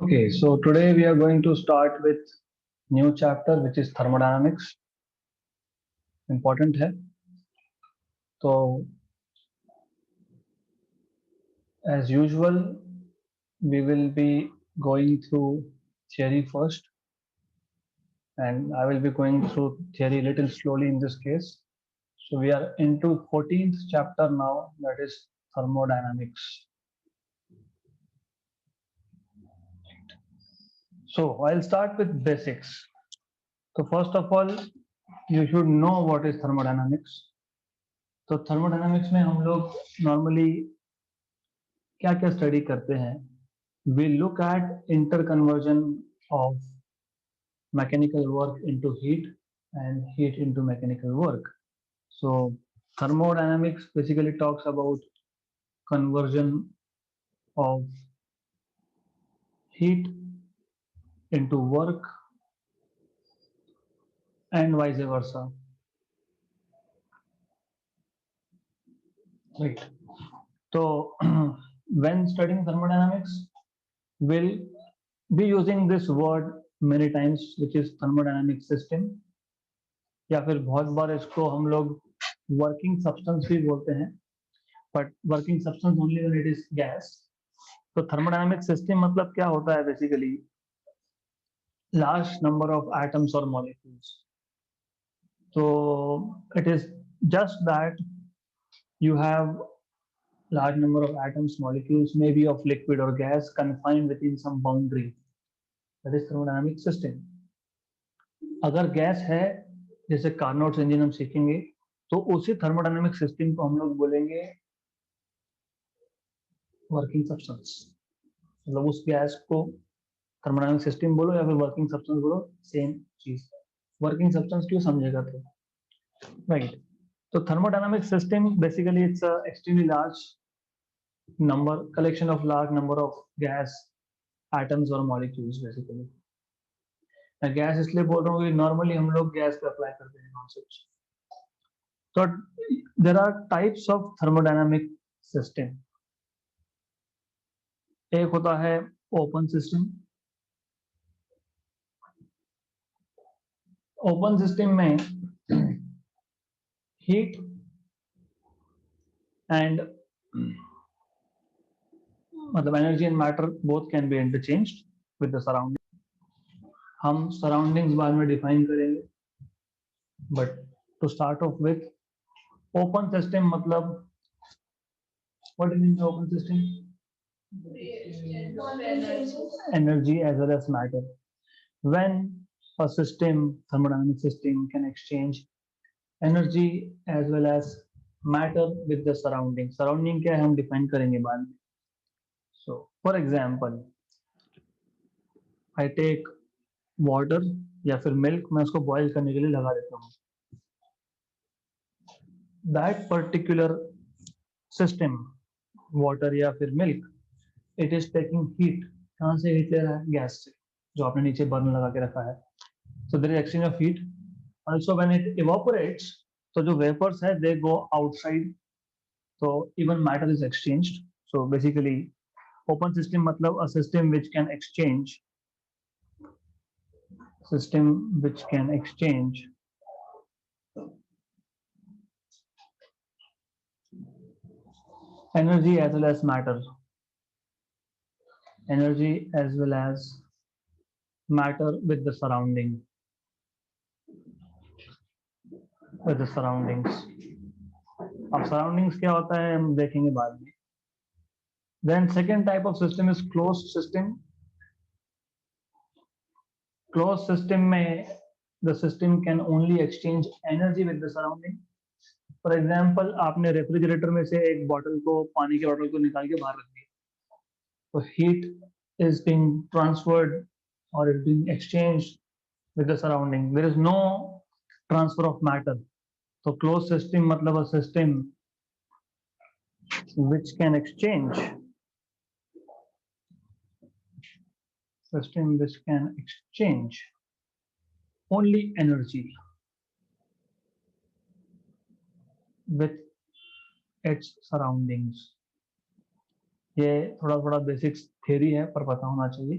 Okay, so today we are going to start with new chapter which is thermodynamics. Important है. So as usual, we will be going through theory first, and I will be going through theory a little slowly in this case. So we are into 14th chapter now, that is thermodynamics. So I'll start with basics. So first of all, you should know what is thermodynamics. तो thermodynamics में हम लोग normally क्या क्या study करते हैं. We look at interconversion of mechanical work into heat and heat into mechanical work. So thermodynamics basically talks about conversion of heat into work and vice versa. Right. So when studying thermodynamics, we'll be using this word many times, which is thermodynamic system. या फिर बहुत बार इसको हम लोग working substance भी बोलते हैं, but working substance only when it is gas. तो थर्मोडायनामिक सिस्टम मतलब क्या होता है? Basically large number of atoms और मॉलिक्यूल्स. तो it is just that you have large number of atoms, molecules, maybe of liquid or gas, confined within some boundary. That is thermodynamic system. अगर gas है, जैसे Carnot's engine हम सीखेंगे, तो उसी thermodynamic system को हम लोग बोलेंगे वर्किंग सब्सटेंस. मतलब उस गैस को थर्मोडायनामिक सिस्टम बोलो या फिर वर्किंग सब्सटेंस बोलो, सेम चीज. वर्किंग सब्सटेंस क्यों समझेगा तो राइट. तो thermodynamic system basically it's a extremely large number collection of large number of gas atoms और मॉलिक्यूल्स. बेसिकली मैं गैस इसलिए बोल रहा हूँ कि नॉर्मली हम लोग गैस पे अप्लाई करते हैं कॉन्सेप्ट. तो there are types of thermodynamic system. एक होता है ओपन सिस्टम. ओपन सिस्टम में हीट एंड मतलब energy and matter both can be interchanged with the surrounding. हम सराउंडिंग्स बाद में डिफाइन करेंगे, but to start off with open system मतलब what is in open system? Energy as well as matter. When a system, thermodynamic system, can exchange energy as well as matter with the surrounding. Surrounding क्या है हम define करेंगे बाद में. So, for example, I take water या फिर milk, मैं उसको boil करने के लिए लगा देता हूँ. That particular system, water या फिर milk, it is taking heat. कहाँ से heat ले रहा है? Gas से, जो आपने नीचे burner लगा के रखा है. So there is exchange of heat. Also when it evaporates, so जो vapors है they go outside. So even matter is exchanged. So basically open system मतलब a system which can exchange energy as well as matter. Energy as well as matter with the surrounding. With the surroundings. अब surroundings क्या होता है हम देखेंगे बाद में. Then second type of system is closed system. Closed system में the system can only exchange energy with the surrounding. For example, आपने रेफ्रिजरेटर में से एक बॉटल को, पानी की बॉटल को निकाल के बाहर रख दिया, तो heat is being transferred or is being exchanged with the surrounding. There is no transfer of matter. So closed system मतलब a system which can exchange only energy with its surroundings. ये थोड़ा थोड़ा बेसिक्स थ्योरी है पर पता होना चाहिए.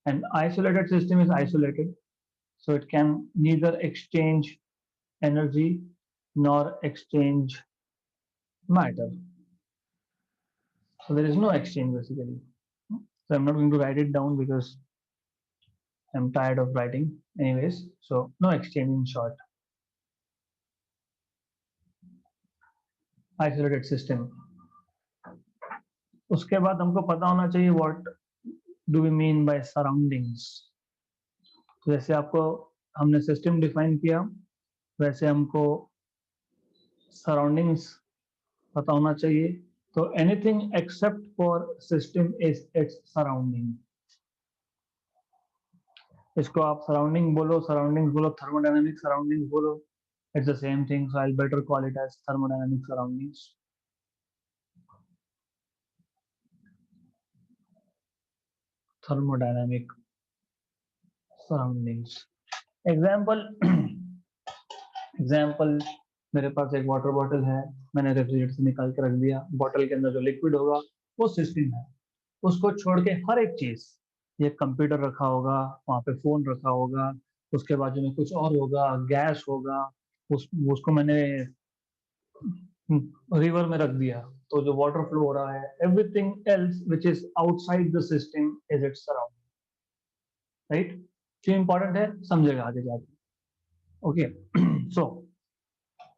An isolated system is isolated, so it can neither exchange energy nor exchange matter. So there is no exchange basically. So I'm not going to write it down because I'm tired of writing anyways. So no exchange in short. Isolated system. उसके बाद हमको पता होना चाहिए what do we mean by surroundings. तो जैसे आपको हमने सिस्टम डिफाइन किया वैसे हमको सराउंडिंग्स पता होना चाहिए. तो anything except for system is its surrounding. इसको आप सराउंडिंग बोलो, सराउंडिंग्स बोलो, थर्मोडायनामिक सराउंडिंग्स बोलो, it's the same thing. So I will better call it as thermodynamic surroundings. Thermodynamic surroundings. Example मेरे पास एक वाटर बॉटल है, मैंने रेफ्रिजरेटर से निकाल के रख दिया. बॉटल के अंदर जो लिक्विड होगा वो सिस्टम है. उसको छोड़ के हर एक चीज, ये कंप्यूटर रखा होगा, वहां पे फोन रखा होगा, उसके बाजू में कुछ और होगा, गैस होगा, उसको मैंने रिवर में रख दिया तो जो वाटर फ्लो हो रहा है, everything else which is outside the system is its surrounding. Right. जो इंपॉर्टेंट है समझेगा आगे जाके. ओके. सो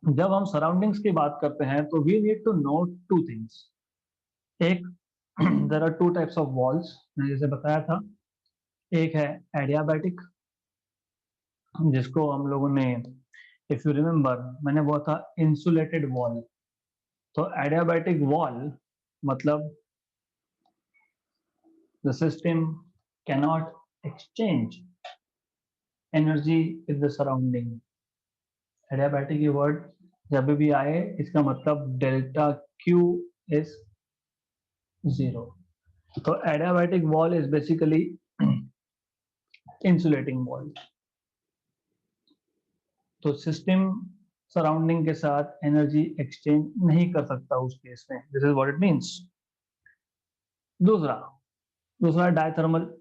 जब हम सराउंडिंग्स की बात करते हैं तो we need to know two things. एक, there are two types of walls, मैंने जैसे बताया था. एक है एडियाबैटिक, जिसको हम लोगों ने, इफ यू रिमेम्बर, मैंने बोला था इंसुलेटेड वॉल. तो एडियाबैटिक वॉल मतलब the system cannot exchange energy with the surrounding. Adiabatic ये वर्ड जब भी आए इसका मतलब डेल्टा क्यू इज 0. तो adiabatic wall is basically insulating wall. तो सिस्टम सराउंडिंग के साथ एनर्जी एक्सचेंज नहीं कर सकता उस केस में. This is what it means. दूसरा डायथर्मल.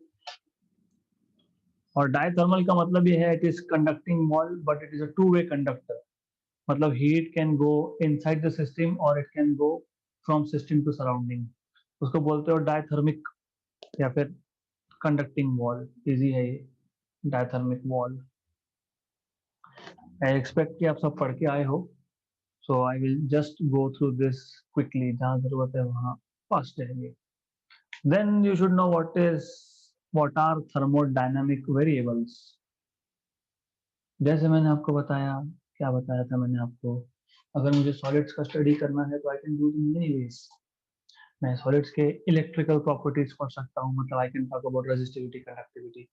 और डायथर्मल का मतलब ये है it is conducting wall but it is a two way conductor. मतलब heat can go inside the system और it can go from system to surrounding. उसको बोलते हो डायथर्मिक या फिर कंडक्टिंग वॉल. इजी है ये डायथर्मिक वॉल. आई एक्सपेक्ट कि आप सब पढ़ के आए हो. So I will just go through this quickly. जहां जरूरत है वहां फास्ट रहेंगे. Then you should know what are thermodynamic variables. जैसे मैंने आपको बताया, क्या बताया था मैंने आपको, अगर मुझे सॉलिड्स का स्टडी करना है तो I can do in many ways. मैं सॉलिड्स के इलेक्ट्रिकल प्रॉपर्टीज पढ़ सकता हूँ, मतलब I can talk about resistivity, conductivity.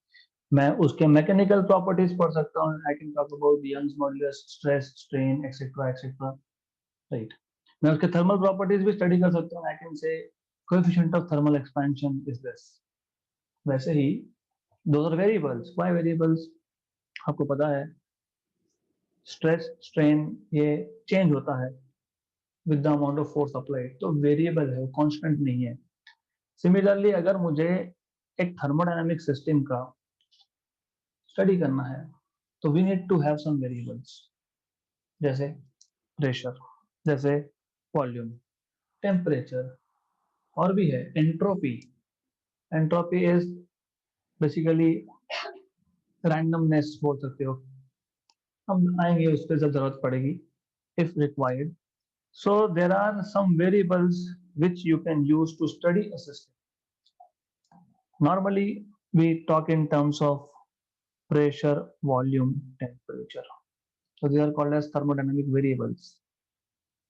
मैं उसके मैकेनिकल प्रॉपर्टीज पढ़ सकता हूँ. I can talk about Young's modulus, stress, strain, etcetera etcetera. Right. मैं उसके थर्मल प्रॉपर्टीज भी स्टडी कर सकता हूँ. I can say coefficient of thermal expansion is this. वैसे ही those are variables. Why variables? आपको पता है स्ट्रेस, स्ट्रेन ये चेंज होता है with the amount of force applied. तो वेरिएबल है, कांस्टेंट नहीं है. सिमिलरली अगर मुझे एक थर्मोडायनामिक सिस्टम का स्टडी करना है तो we need to have some variables, जैसे प्रेशर, जैसे वॉल्यूम, टेम्परेचर, और भी है entropy. Entropy is basically randomness बोल सकते हो. हम आएंगे उस पर जब जरूरत पड़ेगी, if required. So there are some variables which you can use to study a system. Normally we talk in terms of pressure, volume, temperature. So they are called as thermodynamic variables.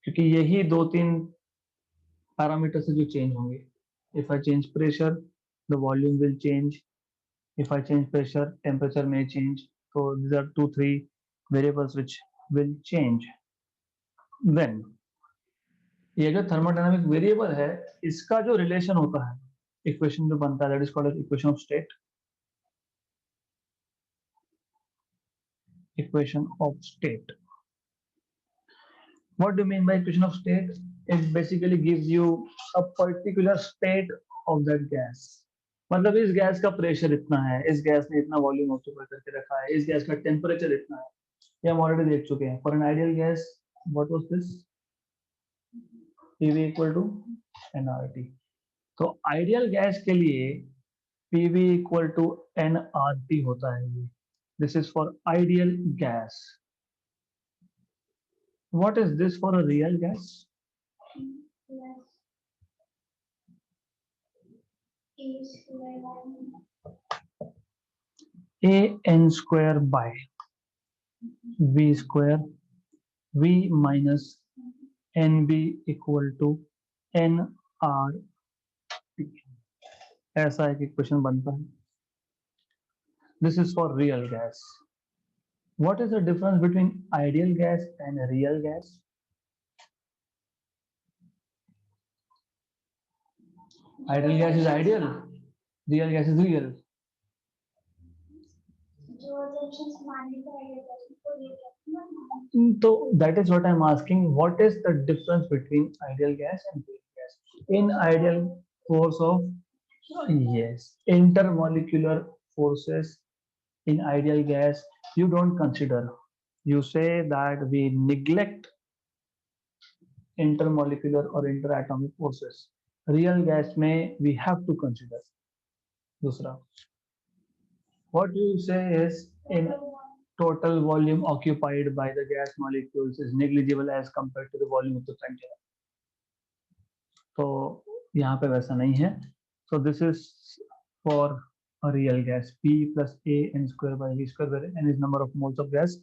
क्योंकि यही दो तीन parameter से जो change होंगे. If I change pressure, the volume will change. If I change pressure, temperature may change. So these are 2-3 variables which will change. Then ये जो thermodynamic variable है इसका जो रिलेशन होता है, इक्वेशन जो बनता है, that is called equation of state. Equation of state. What do mean by equation of state? It basically gives you a particular state of that gas. मतलब इस गैस का प्रेशर इतना है, इस गैस ने इतना वॉल्यूम ऑक्यूपाई करके रखा है, इस गैस का टेम्परेचर इतना है, ये हम ऑलरेडी देख चुके हैं. For an ideal gas what was this, PV equal to nRT. तो आइडियल गैस के लिए PV इक्वल टू nRT होता है. ये this is for ideal gas. What is this for a real gas? AN square by V square, V minus NB equal to nRT. ऐसा एक equation बनता है. This is for real gas. What is the difference between ideal gas and real gas? Ideal gas is ideal, real gas is real. So that is what I'm asking. What is the difference between ideal gas and real gas? In ideal force of, yes, intermolecular forces in ideal gas you don't consider. You say that we neglect intermolecular or interatomic forces. Real gas में we have to consider. दूसरा, what you say is in total volume occupied by the gas molecules is negligible as compared to the volume of the container. तो यहाँ पे वैसा नहीं है. So this is for a real gas. P plus A n square by V square, where n is number of moles of gas.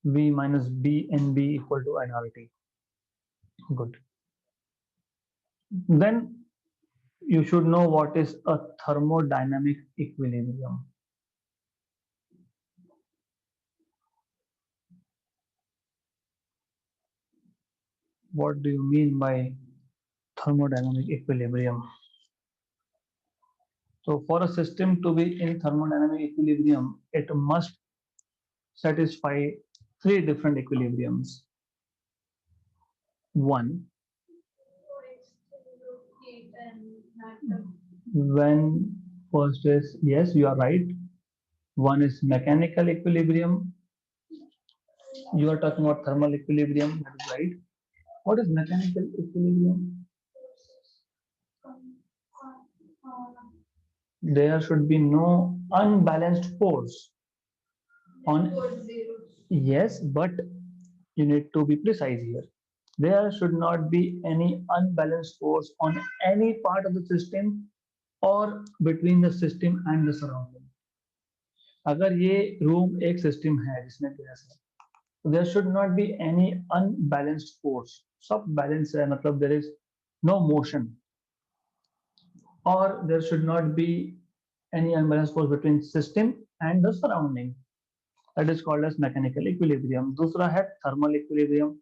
V minus B NB equal to nRT. Good. Then you should know what is a thermodynamic equilibrium. What do you mean by thermodynamic equilibrium? So for a system to be in thermodynamic equilibrium, it must satisfy three different equilibriums. One, when first is, yes, you are right. One is mechanical equilibrium. You are talking about thermal equilibrium, that is right. What is mechanical equilibrium? There should be no unbalanced force on, yes, but you need to be precise here. There should not be any unbalanced force on any part of the system or between the system and the surrounding. अगर ये room एक system है जिसमें gas है, तो there should not be any unbalanced force. सब balance है, मतलब there is no motion, or there should not be any unbalanced force between system and the surrounding. That is called as mechanical equilibrium. दूसरा है thermal equilibrium.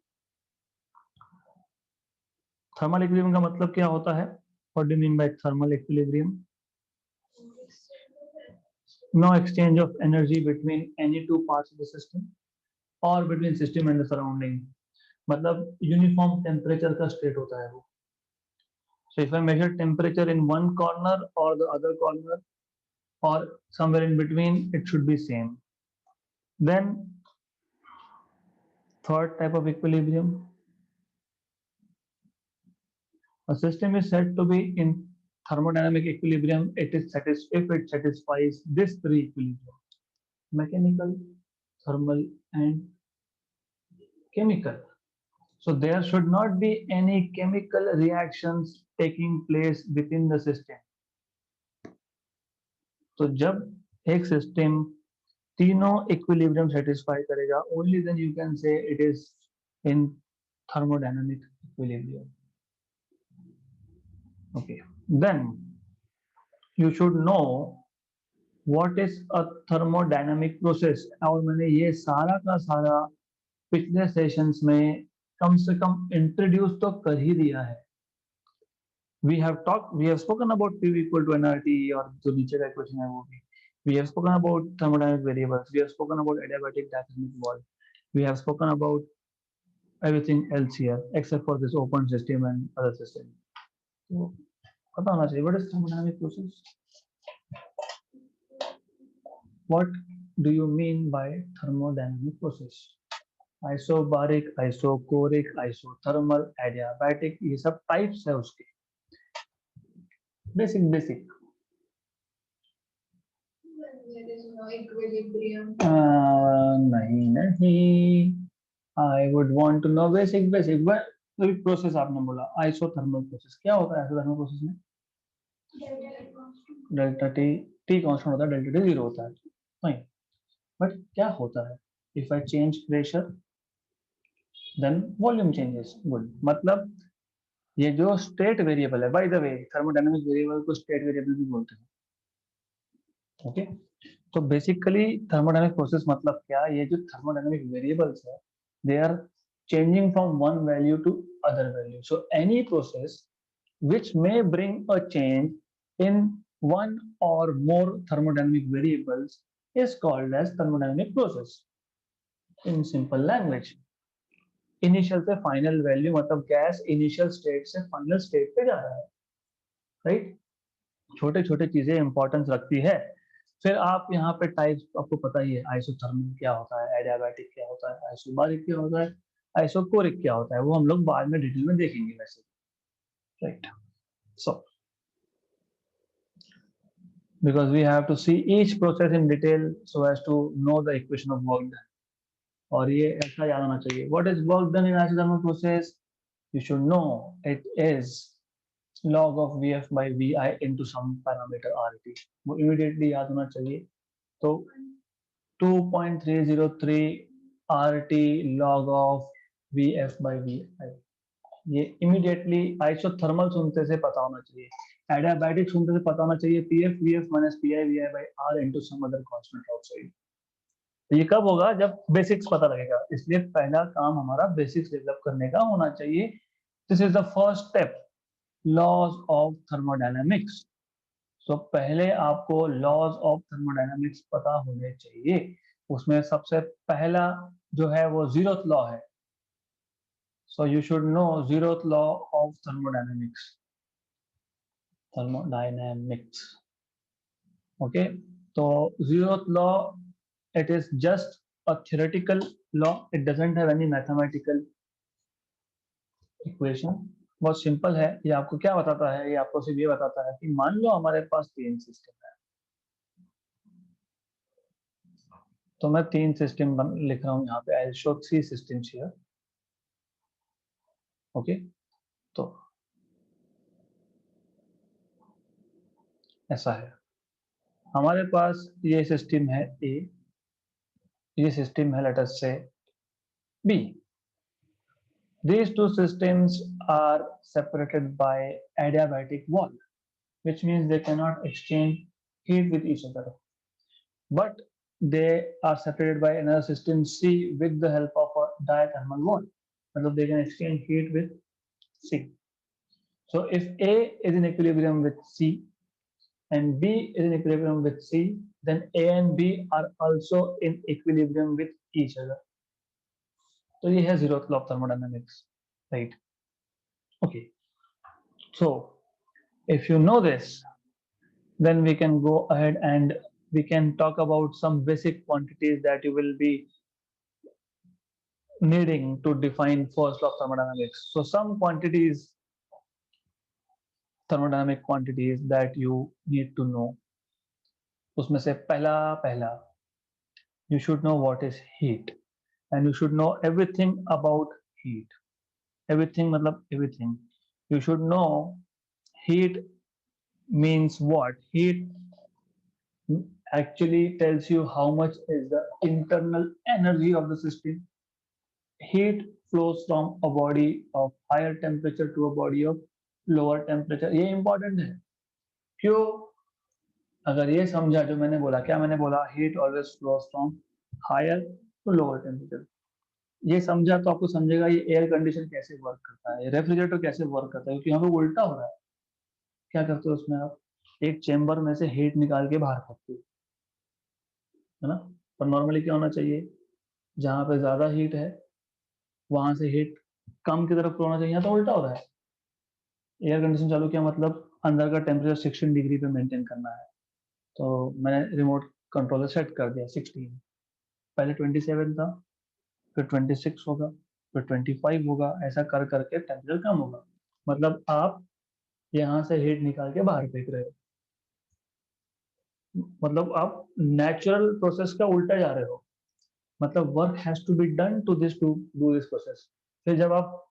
Thermal equilibrium का मतलब क्या होता है? What do you mean by thermal equilibrium? No exchange of energy between any two parts of the system or between system and the surrounding. मतलब uniform temperature का state होता है वो. So if I measure temperature in one corner or the other corner or somewhere in between, it should be same. Then third type of equilibrium, a system is said to be in thermodynamic equilibrium. It is if it satisfies this three equilibrium: mechanical, thermal, and chemical. So there should not be any chemical reactions taking place within the system. तो जब एक system तीनों equilibrium satisfy करेगा, only then you can say it is in thermodynamic equilibrium. Okay, then you should know what is a thermodynamic process. और मैंने ये सारा का सारा पिछले सेशंस में कम से कम इंट्रोड्यूस तो कर ही दिया है. We have spoken about PV equal to nRT, और जो नीचे का क्वेश्चन है वो भी. We have spoken about thermodynamic variables. We have spoken about adiabatic diathermic wall. We have spoken about everything else here except for this open system and other system. So पता होना चाहिए what is thermodynamic process. What do you mean by thermodynamic process? Isobaric, isochoric, isothermal, adiabatic, ये सब types है उसके. Basic basic. There is no equilibrium. नहीं नहीं, I would want to know basic basic. But अभी प्रोसेस आपने बोला isothermal process, क्या होता है आइसोथर्मल प्रोसेस में? डेल्टा टी, टी कांस्टेंट होता है, डेल्टा टी जीरो होता है. फाइन. बट क्या होता है? If I change pressure then volume changes. Good. मतलब ये जो स्टेट वेरिएबल है, by the way thermodynamic variable को स्टेट वेरिएबल भी बोलते हैं. ओके. तो बेसिकली थर्मोडायनामिक प्रोसेस मतलब क्या? ये जो थर्मोडायनामिक वेरिएबल्स है, they are changing from one value to other value. So any process which may bring a change in one or more thermodynamic variables is called as thermodynamic process. In simple language, initial से final value मतलब gas initial state से final state पे जा रहा है. Right. छोटे छोटे चीजें इंपॉर्टेंस रखती है. फिर आप यहाँ पे टाइप्स आपको पता ही है, आइसोथर्मल क्या होता है, एडियाबैटिक क्या होता है, आइसोबारिक क्या होता है, आइसोकोरिक क्या होता है, वो हम लोग बाद में डिटेल में देखेंगे वैसे. Right. So because we have to see each process in detail so as to know the equation of work done. और ये ऐसा याद होना चाहिए. What is work done in isothermal process? You should know it is log of Vf by Vi into some parameter RT. वो immediately याद होना चाहिए. तो 2.303 RT log of Vf by Vi. ये इमीडिएटली आइसोथर्मल सुनते से पता होना चाहिए. एडियाबैटिक सुनते से पता होना चाहिए PF VF minus PI VI by R into some other constant outside. तो ये कब होगा? जब बेसिक्स पता लगेगा. इसलिए पहला काम हमारा बेसिक्स डेवलप करने का होना चाहिए. This is the first step, laws of thermodynamics. So पहले आपको लॉज ऑफ थर्मोडायनामिक्स पता होने चाहिए. उसमें सबसे पहला जो है वो जीरोथ लॉ है. So you should know zeroth law of thermodynamics. Thermodynamics. Okay. So zeroth law, it is just a theoretical law. It doesn't have any mathematical equation. बहुत सिंपल है. ये आपको क्या बताता है? ये आपको सिर्फ ये बताता है कि मान लो हमारे पास तीन सिस्टम है. तो मैं तीन सिस्टम लिख रहा हूँ यहाँ पे. I'll show three systems here. Okay. तो ऐसा है. हमारे पास ये सिस्टम है ए, ये सिस्टम है लेट अस से B. These two systems are separated by adiabatic wall, which means they cannot exchange heat with each other. But they are separated by another system C with the help of a diathermal wall. So they can exchange heat with C. So if A is in equilibrium with C and B is in equilibrium with C, then A and B are also in equilibrium with each other. So ये है zeroth law of thermodynamics, right? Okay. So if you know this, then we can go ahead and we can talk about some basic quantities that you will be needing to define first law of thermodynamics. So some quantities, thermodynamic quantities that you need to know. उसमें से पहला you should know what is heat and you should know everything about heat. Everything मतलब everything. You should know heat means what? Heat actually tells you how much is the internal energy of the system. Heat flows from a body of higher temperature to a body of lower temperature. ये important है. क्यों? अगर ये समझा जो मैंने बोला, क्या मैंने बोला? Heat always flows from higher to lower temperature. ये समझा तो आपको समझेगा ये एयर कंडीशन कैसे वर्क करता है, रेफ्रिजरेटर कैसे वर्क करता है. क्योंकि यहाँ पे उल्टा हो रहा है. क्या करते हो उसमें आप? एक चेंबर में से हीट निकाल के बाहर करते हो, है ना. पर नॉर्मली क्या होना चाहिए? जहाँ पे ज्यादा हीट है वहां से हीट कम की तरफ होना चाहिए. यहाँ तो उल्टा हो रहा है. एयर कंडीशन चालू किया मतलब अंदर का टेम्परेचर 16 डिग्री पे मेंटेन करना है, तो मैंने रिमोट कंट्रोलर सेट कर दिया 16, पहले 27 था, फिर 26 होगा, फिर 25 होगा, ऐसा कर करके टेम्परेचर कम होगा। मतलब आप यहाँ से हीट निकाल के बाहर फेंक रहे हो, मतलब आप नेचुरल प्रोसेस का उल्टा जा रहे हो। मतलब work has to be done to do this process. फिर जब आप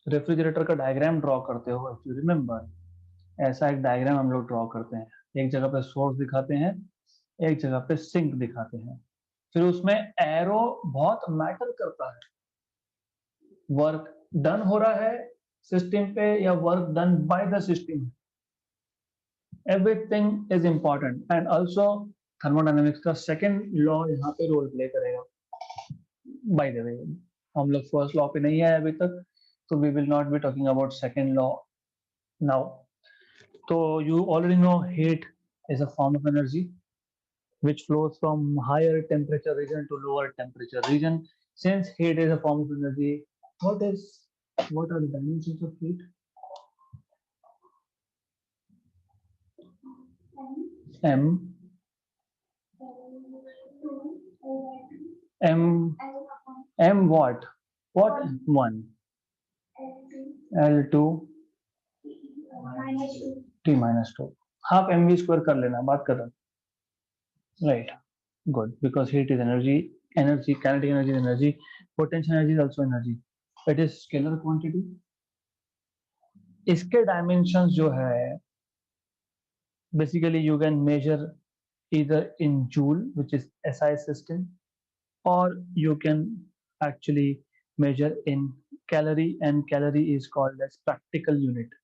रेफ्रिजरेटर का डायग्राम ड्रॉ करते हो, इफ यू रिमेम्बर, ऐसा एक डायग्राम हम लोग ड्रॉ करते हैं, एक जगह पे सोर्स दिखाते हैं, एक जगह पे सिंक दिखाते हैं, फिर उसमें एरो बहुत मैटर करता है। वर्क डन हो रहा है सिस्टम पे या work done by the system, everything is important. And also thermodynamics का सेकेंड लॉ यहाँ पे रोल प्ले करेगा। बाय द वे, हम लोग फर्स्ट लॉ पे नहीं आए अभी तक, तो we will not be talking about second law now. तो you already know heat is a form of energy which flows from higher temperature region to lower temperature region. Since heat is a form of energy, what are the dimensions of heat? M M M what? What one? L2 T minus 2. Half mv square कर लेना, बात खत्म. Right. Good. Because heat is energy. Energy, kinetic energy is energy. Potential energy is also energy. It is scalar quantity. इसके dimensions जो है, basically you can measure either in joule, which is SI system, or you can actually measure in calorie, and calorie is called as practical unit.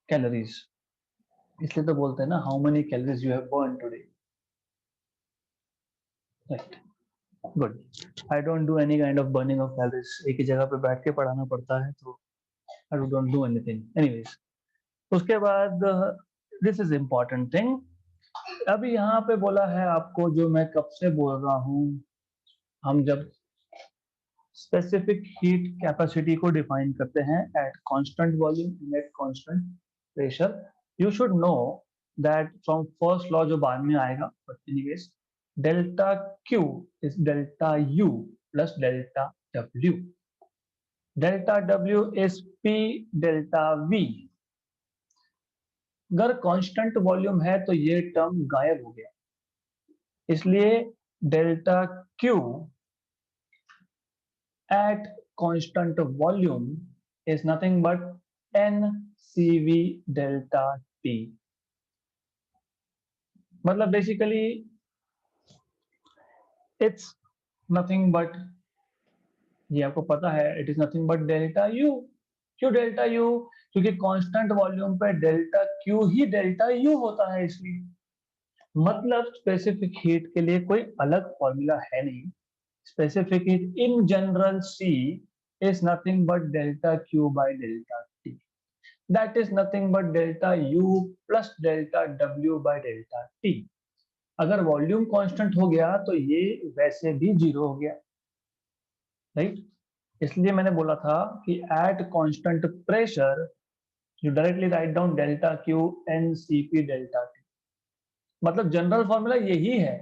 Calories. इसलिए तो बोलते हैं ना, how many calories you have burned today. Right. Good. I don't do any kind of burning of calories. एक ही जगह पे बैठ के पढ़ाना पड़ता है, तो I don't do anything. Anyways, उसके बाद this is important thing. अभी यहाँ पे बोला है आपको, जो मैं कब से बोल रहा हूँ, हम जब स्पेसिफिक हीट कैपेसिटी को डिफाइन करते हैं at constant volume and eight constant pressure, you should know that from first law जो बाद में आएगा, but anyways, delta Q is delta you plus delta W. Delta W is P delta we. अगर constant volume है तो ये term गायब हो गया, इसलिए delta Q at constant volume is nothing but NCV delta T. मतलब basically it's nothing but, ये आपको पता है, it is nothing but delta U. क्यों डेल्टा U? क्योंकि कांस्टेंट वॉल्यूम पे डेल्टा Q ही डेल्टा U होता है, इसलिए मतलब स्पेसिफिक हीट के लिए कोई अलग फॉर्मूला है नहीं. Specific heat in general C is nothing but delta Q by delta T. That is nothing but delta U plus delta W by delta T. अगर वॉल्यूम कांस्टेंट हो गया तो ये वैसे भी जीरो हो गया, राइट? इसलिए मैंने बोला था कि at constant pressure you directly write down delta Q N C P delta T. मतलब जनरल फॉर्मूला यही है.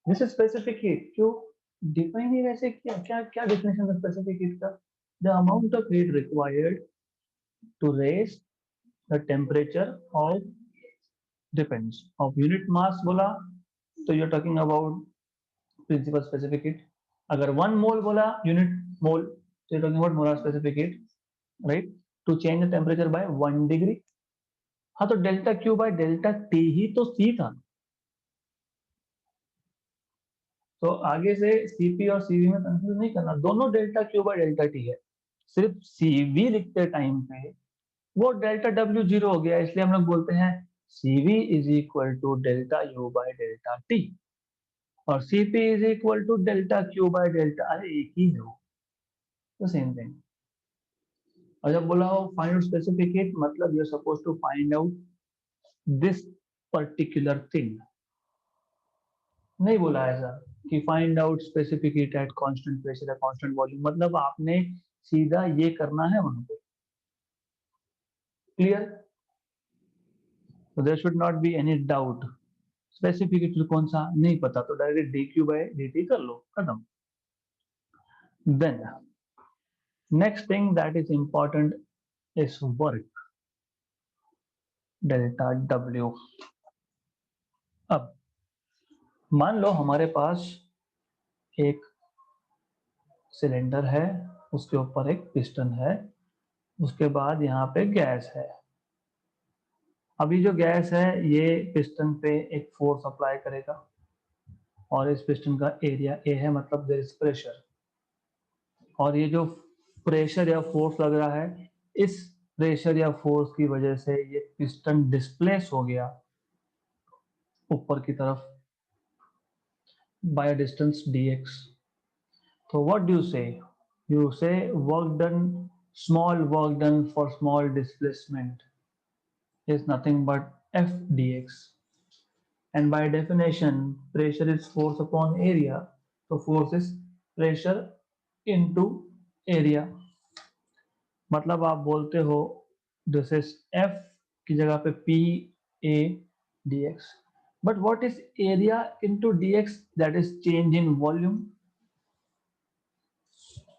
This is specific heat. क्यों डिफाइन ही वैसे किया? क्या क्या डेफिनेशन है स्पेसिफिक हीट का? The amount of heat required to raise the temperature of, depends of unit mass बोला तो you are talking about principal specific heat. अगर 1 मोल बोला यूनिट मोल, तो you are talking about molar specific heat, right? To change the temperature by 1 degree. हाँ, तो delta Q by delta t ही तो c था. तो आगे से Cp और Cv में कंफ्यूज नहीं करना, दोनों delta Q by delta T है. सिर्फ Cv लिखते टाइम पे वो डेल्टा W जीरो हो गया, इसलिए हम लोग बोलते हैं Cv is equal to delta U by delta T, और Cp is equal to delta Q by delta, अरे एक ही हो, तो सेम थिंग. और जब बोला हो फाइंड आउट स्पेसिफिक हीट, मतलब you are suppose to find out this particular thing. नहीं बोला ऐसा कि find out specific heat at constant pressure या कांस्टेंट वॉल्यूम, मतलब आपने सीधा ये करना है वहां पे. क्लियर? तो there should not be any doubt. Specifically कौन सा नहीं पता तो डायरेक्ट dq by dt कर लो, खत्म। Then next thing that is important is work, delta W। अब मान लो हमारे पास एक सिलेंडर है, उसके ऊपर एक पिस्टन है, उसके बाद यहाँ पे गैस है। अभी जो गैस है ये पिस्टन पे एक फोर्स अप्लाई करेगा और इस पिस्टन का एरिया ए है, मतलब देयर इज प्रेशर। और ये जो प्रेशर या फोर्स लग रहा है, इस प्रेशर या फोर्स की वजह से ये पिस्टन डिस्प्लेस हो गया ऊपर की तरफ बाय डिस्टेंस dx। तो व्हाट डू यू से? यू से work done, small work done for small displacement is nothing but f dx, and by definition pressure is force upon area, so force is pressure into area। मतलब आप बोलते हो this is f की जगह पे p a dx, but what is area into dx? that is change in volume।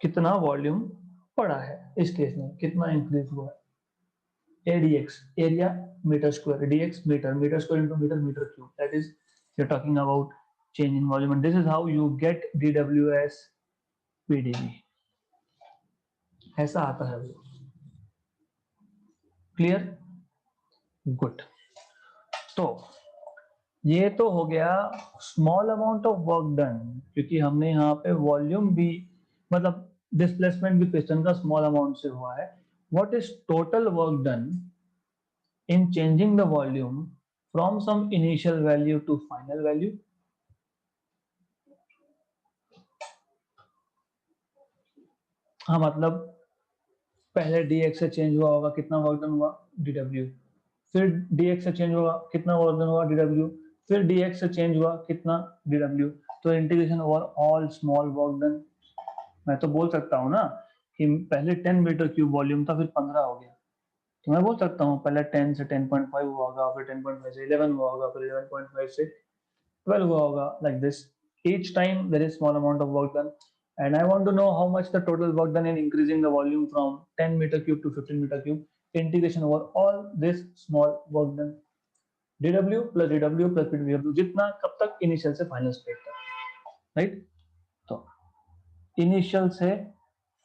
कितना volume पड़ा है इस केस में, कितना इंक्रीज हुआ है। ADX, area meter square, dx meter, meter square into meter, meter cube. That is, you're talking about change in volume, and this is how you get dW as PdV। ऐसा आता है वो। Clear? Good. तो ये तो हो गया small amount of work done, क्योंकि हमने यहाँ पे वॉल्यूम भी, मतलब डिस्प्लेसमेंट भी पिस्टन का स्मॉल अमाउंट से हुआ है। What is total work done in changing the volume from some initial value to final value? हाँ, मतलब पहले dx से चेंज हुआ होगा, कितना वर्क डन हुआ dw, फिर dx से चेंज हुआ कितना वर्क डन हुआ dw, फिर dx से चेंज हुआ कितना dw। तो integration over all small work done. मैं तो बोल सकता हूँ ना कि पहले 10 मीटर क्यूब वॉल्यूम था, फिर 15 हो गया, तो मैं बोल सकता हूँ पहले 10 से 10.5 हुआ होगा, फिर 10.5 से 11 हुआ होगा, फिर 11.5 से 12 हुआ होगा, like this। Each time there is small amount of work done, and I want to know how much the total work done in increasing the volume from 10 meter cube to 15 meter cube, integration over all this small work done, dw plus dw plus pdw, जितना कब तक, initial से final state तक, right. तो initial से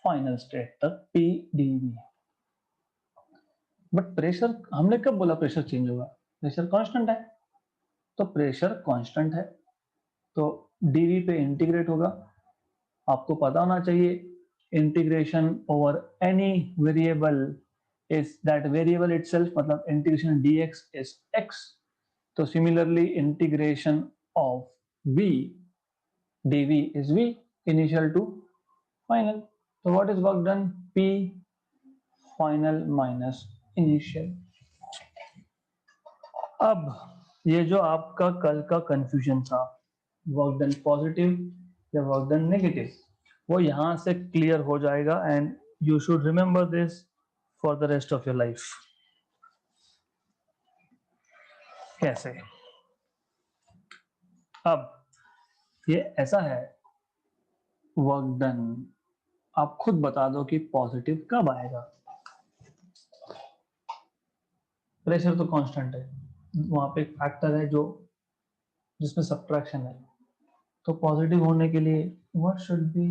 final state तक pdv। But pressure, हमने कब बोला प्रेशर चेंज होगा? प्रेशर कांस्टेंट है, तो प्रेशर कांस्टेंट है तो dv पे इंटीग्रेट होगा। आपको पता होना चाहिए integration over any variable is that variable itself, मतलब इंटीग्रेशन dx इज x। तो similarly integration of v dv इज v, इनिशियल टू फाइनल। तो what is work done? p final minus initial. अब ये जो आपका कल का कंफ्यूजन था, वर्क डन पॉजिटिव या वर्क डन नेगेटिव, वो यहां से क्लियर हो जाएगा, and you should remember this for the rest of your life. कैसे? अब ये ऐसा है, वर्क डन आप खुद बता दो कि पॉजिटिव कब आएगा। प्रेशर तो कांस्टेंट है, वहां पे एक फैक्टर है जो जिसमें सब्ट्रैक्शन है, तो पॉजिटिव होने के लिए what should be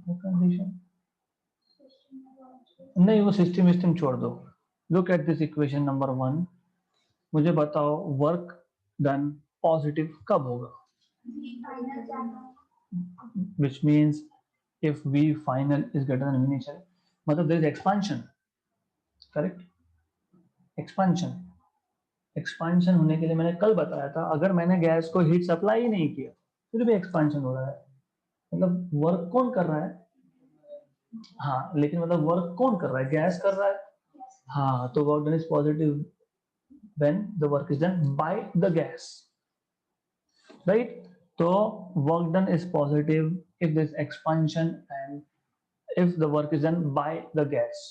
the condition? नहीं, वो सिस्टम छोड़ दो। Look at this equation number 1, मुझे बताओ वर्क डन पॉजिटिव कब होगा? which means if v final is greater than v initial, मतलब there is expansion, correct? Expansion होने के लिए मैंने कल बताया था, अगर मैंने गैस को हीट सप्लाई ही नहीं किया फिर भी एक्सपांशन हो रहा है, मतलब वर्क कौन कर रहा है? हाँ, लेकिन मतलब वर्क कौन कर रहा है? गैस कर रहा है। हाँ, तो work done is positive when the work is done by the gas, right? So work done is positive if there is expansion and if the work is done by the gas।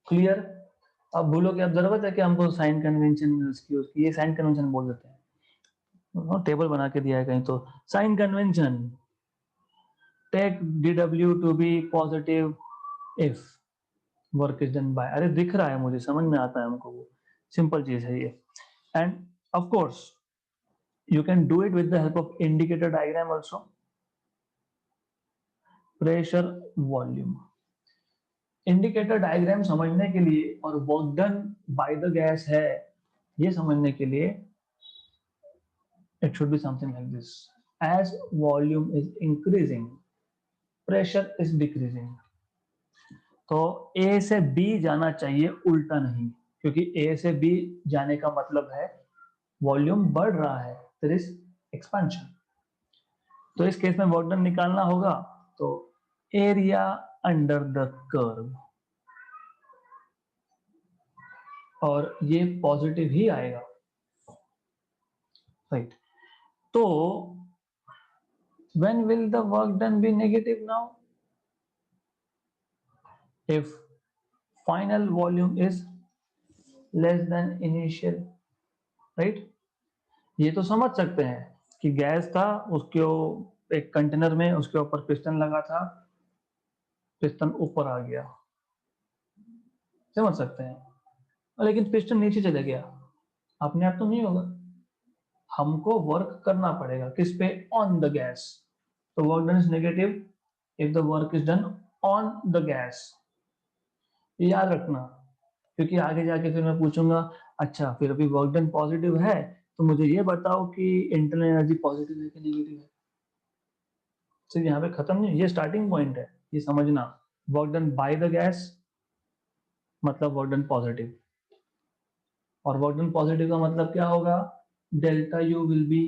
Clear? अब भूलो कि अब जरूरत है कि हमको sign convention इसकी उसकी, ये साइन कन्वेंशन बोल देते हैं, टेबल बना के दिया है कहीं तो sign convention take dw to be positive if work is done by, अरे दिख रहा है मुझे, समझ में आता है हमको, वो सिंपल चीज है ये। End of course you can do it with the help of indicator diagram also. Pressure volume indicator diagram समझने के लिए और work done by the gas है ये समझने के लिए it should be something like this: as volume is increasing pressure is decreasing। तो A से B जाना चाहिए, उल्टा नहीं, क्योंकि A से B जाने का मतलब है वॉल्यूम बढ़ रहा है, there is expansion। तो इस केस में वर्क डन निकालना होगा तो एरिया अंडर द कर्व, और ये पॉजिटिव ही आएगा, राइट। तो when will the work done be negative now? If final volume is less than initial, right. ये तो समझ सकते हैं कि गैस था, उसके एक कंटेनर में, उसके ऊपर पिस्टन लगा था, पिस्टन ऊपर आ गया, समझ सकते हैं, लेकिन पिस्टन नीचे चला गया, अपने आप तो नहीं होगा, हमको वर्क करना पड़ेगा किस पे? On the gas. तो work done is negative if the work is done on the gas, याद रखना, क्योंकि आगे जाके फिर मैं पूछूंगा अच्छा फिर अभी वर्क डन पॉजिटिव है तो मुझे ये बताओ कि इंटरनल एनर्जी पॉजिटिव है कि नेगेटिव है। सिर्फ यहाँ पे खत्म नहीं, ये स्टार्टिंग पॉइंट है, ये समझना। Work done by the gas मतलब वर्क डन पॉजिटिव, और वर्क डन पॉजिटिव का मतलब क्या होगा? Delta U will be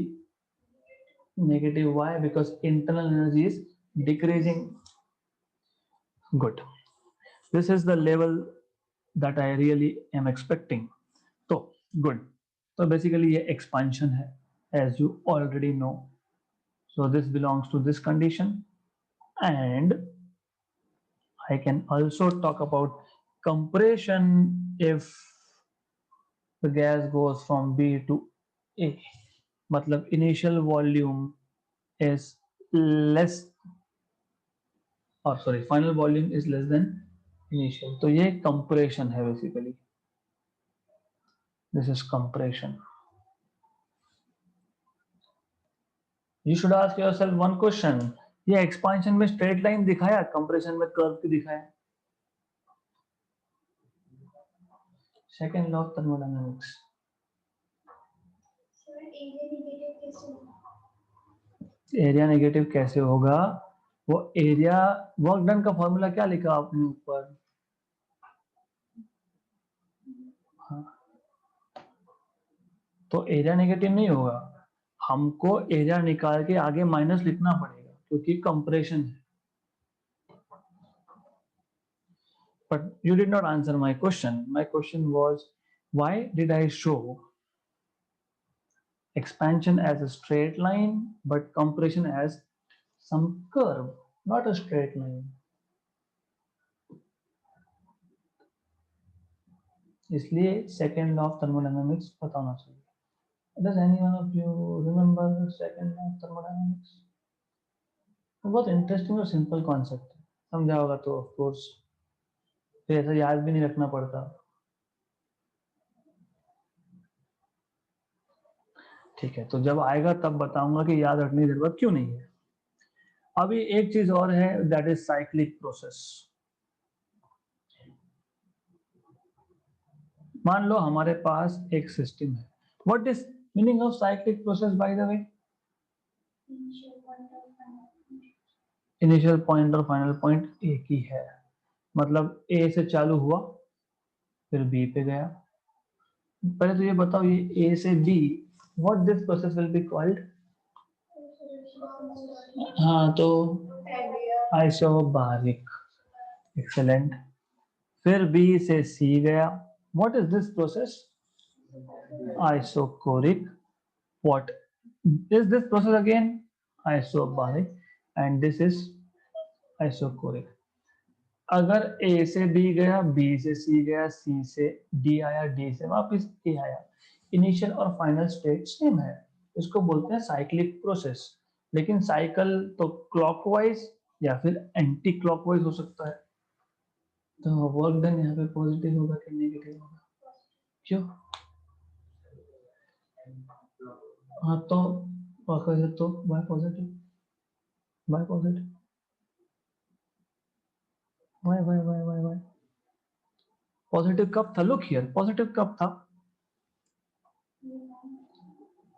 negative. Why? Because internal energy is decreasing. Good. This is the level that I really am expecting. So good. So basically ये expansion है, as you already know. So this belongs to this condition, and I can also talk about compression if the gas goes from B to A. मतलब initial volume is less, और sorry final volume is less than initial. तो ये compression है basically, this is compression. You should ask yourself one question, ये expansion में straight line दिखाया, compression में curve की दिखाया? Second law of thermodynamics. Area negative कैसे होगा? वो एरिया, वर्क डन का फॉर्मूला क्या लिखा आपने ऊपर? हाँ, तो एरिया नेगेटिव नहीं होगा, हमको एरिया निकाल के आगे माइनस लिखना पड़ेगा क्योंकि कंप्रेशन है। But you did not answer my question. My question was, why did I show expansion as a straight line but compression as some curve, not a straight line? इसलिए second law of thermodynamics पता होना चाहिए। Does any one of you remember second law of thermodynamics? बहुत interesting और simple concept है, समझा होगा तो ऑफ कोर्स, फिर ऐसा याद भी नहीं रखना पड़ता। ठीक है, तो जब आएगा तब बताऊंगा कि याद रखने की जरूरत क्यों नहीं है। अभी एक चीज और है, दैट इज साइक्लिक प्रोसेस। मान लो हमारे पास एक सिस्टम है, what is meaning of cyclic process by the way? Initial point और फाइनल पॉइंट एक ही है, मतलब ए से चालू हुआ फिर बी पे गया। पहले तो ये बताओ, ये ए से B, what this process will be called? हाँ, तो आइसोबारिक, एक्सेलेंट। फिर बी से सी गया, what is this process? Isochoric. What is this process again? Isobaric, and this is isochoric. अगर ए से बी गया, बी से सी गया, सी से डी आया, डी से वापस ए आया, इनिशियल और फाइनल स्टेट सेम है, इसको बोलते हैं साइक्लिक प्रोसेस। लेकिन साइकिल तो क्लॉकवाइज या फिर एंटी क्लॉकवाइज हो सकता है। तो वर्क डन यहाँ पे पॉजिटिव होगा कि नेगेटिव होगा? क्यों? हाँ तो तो by positive, by positive, Y positive कब था? लुक हियर, पॉजिटिव कब था?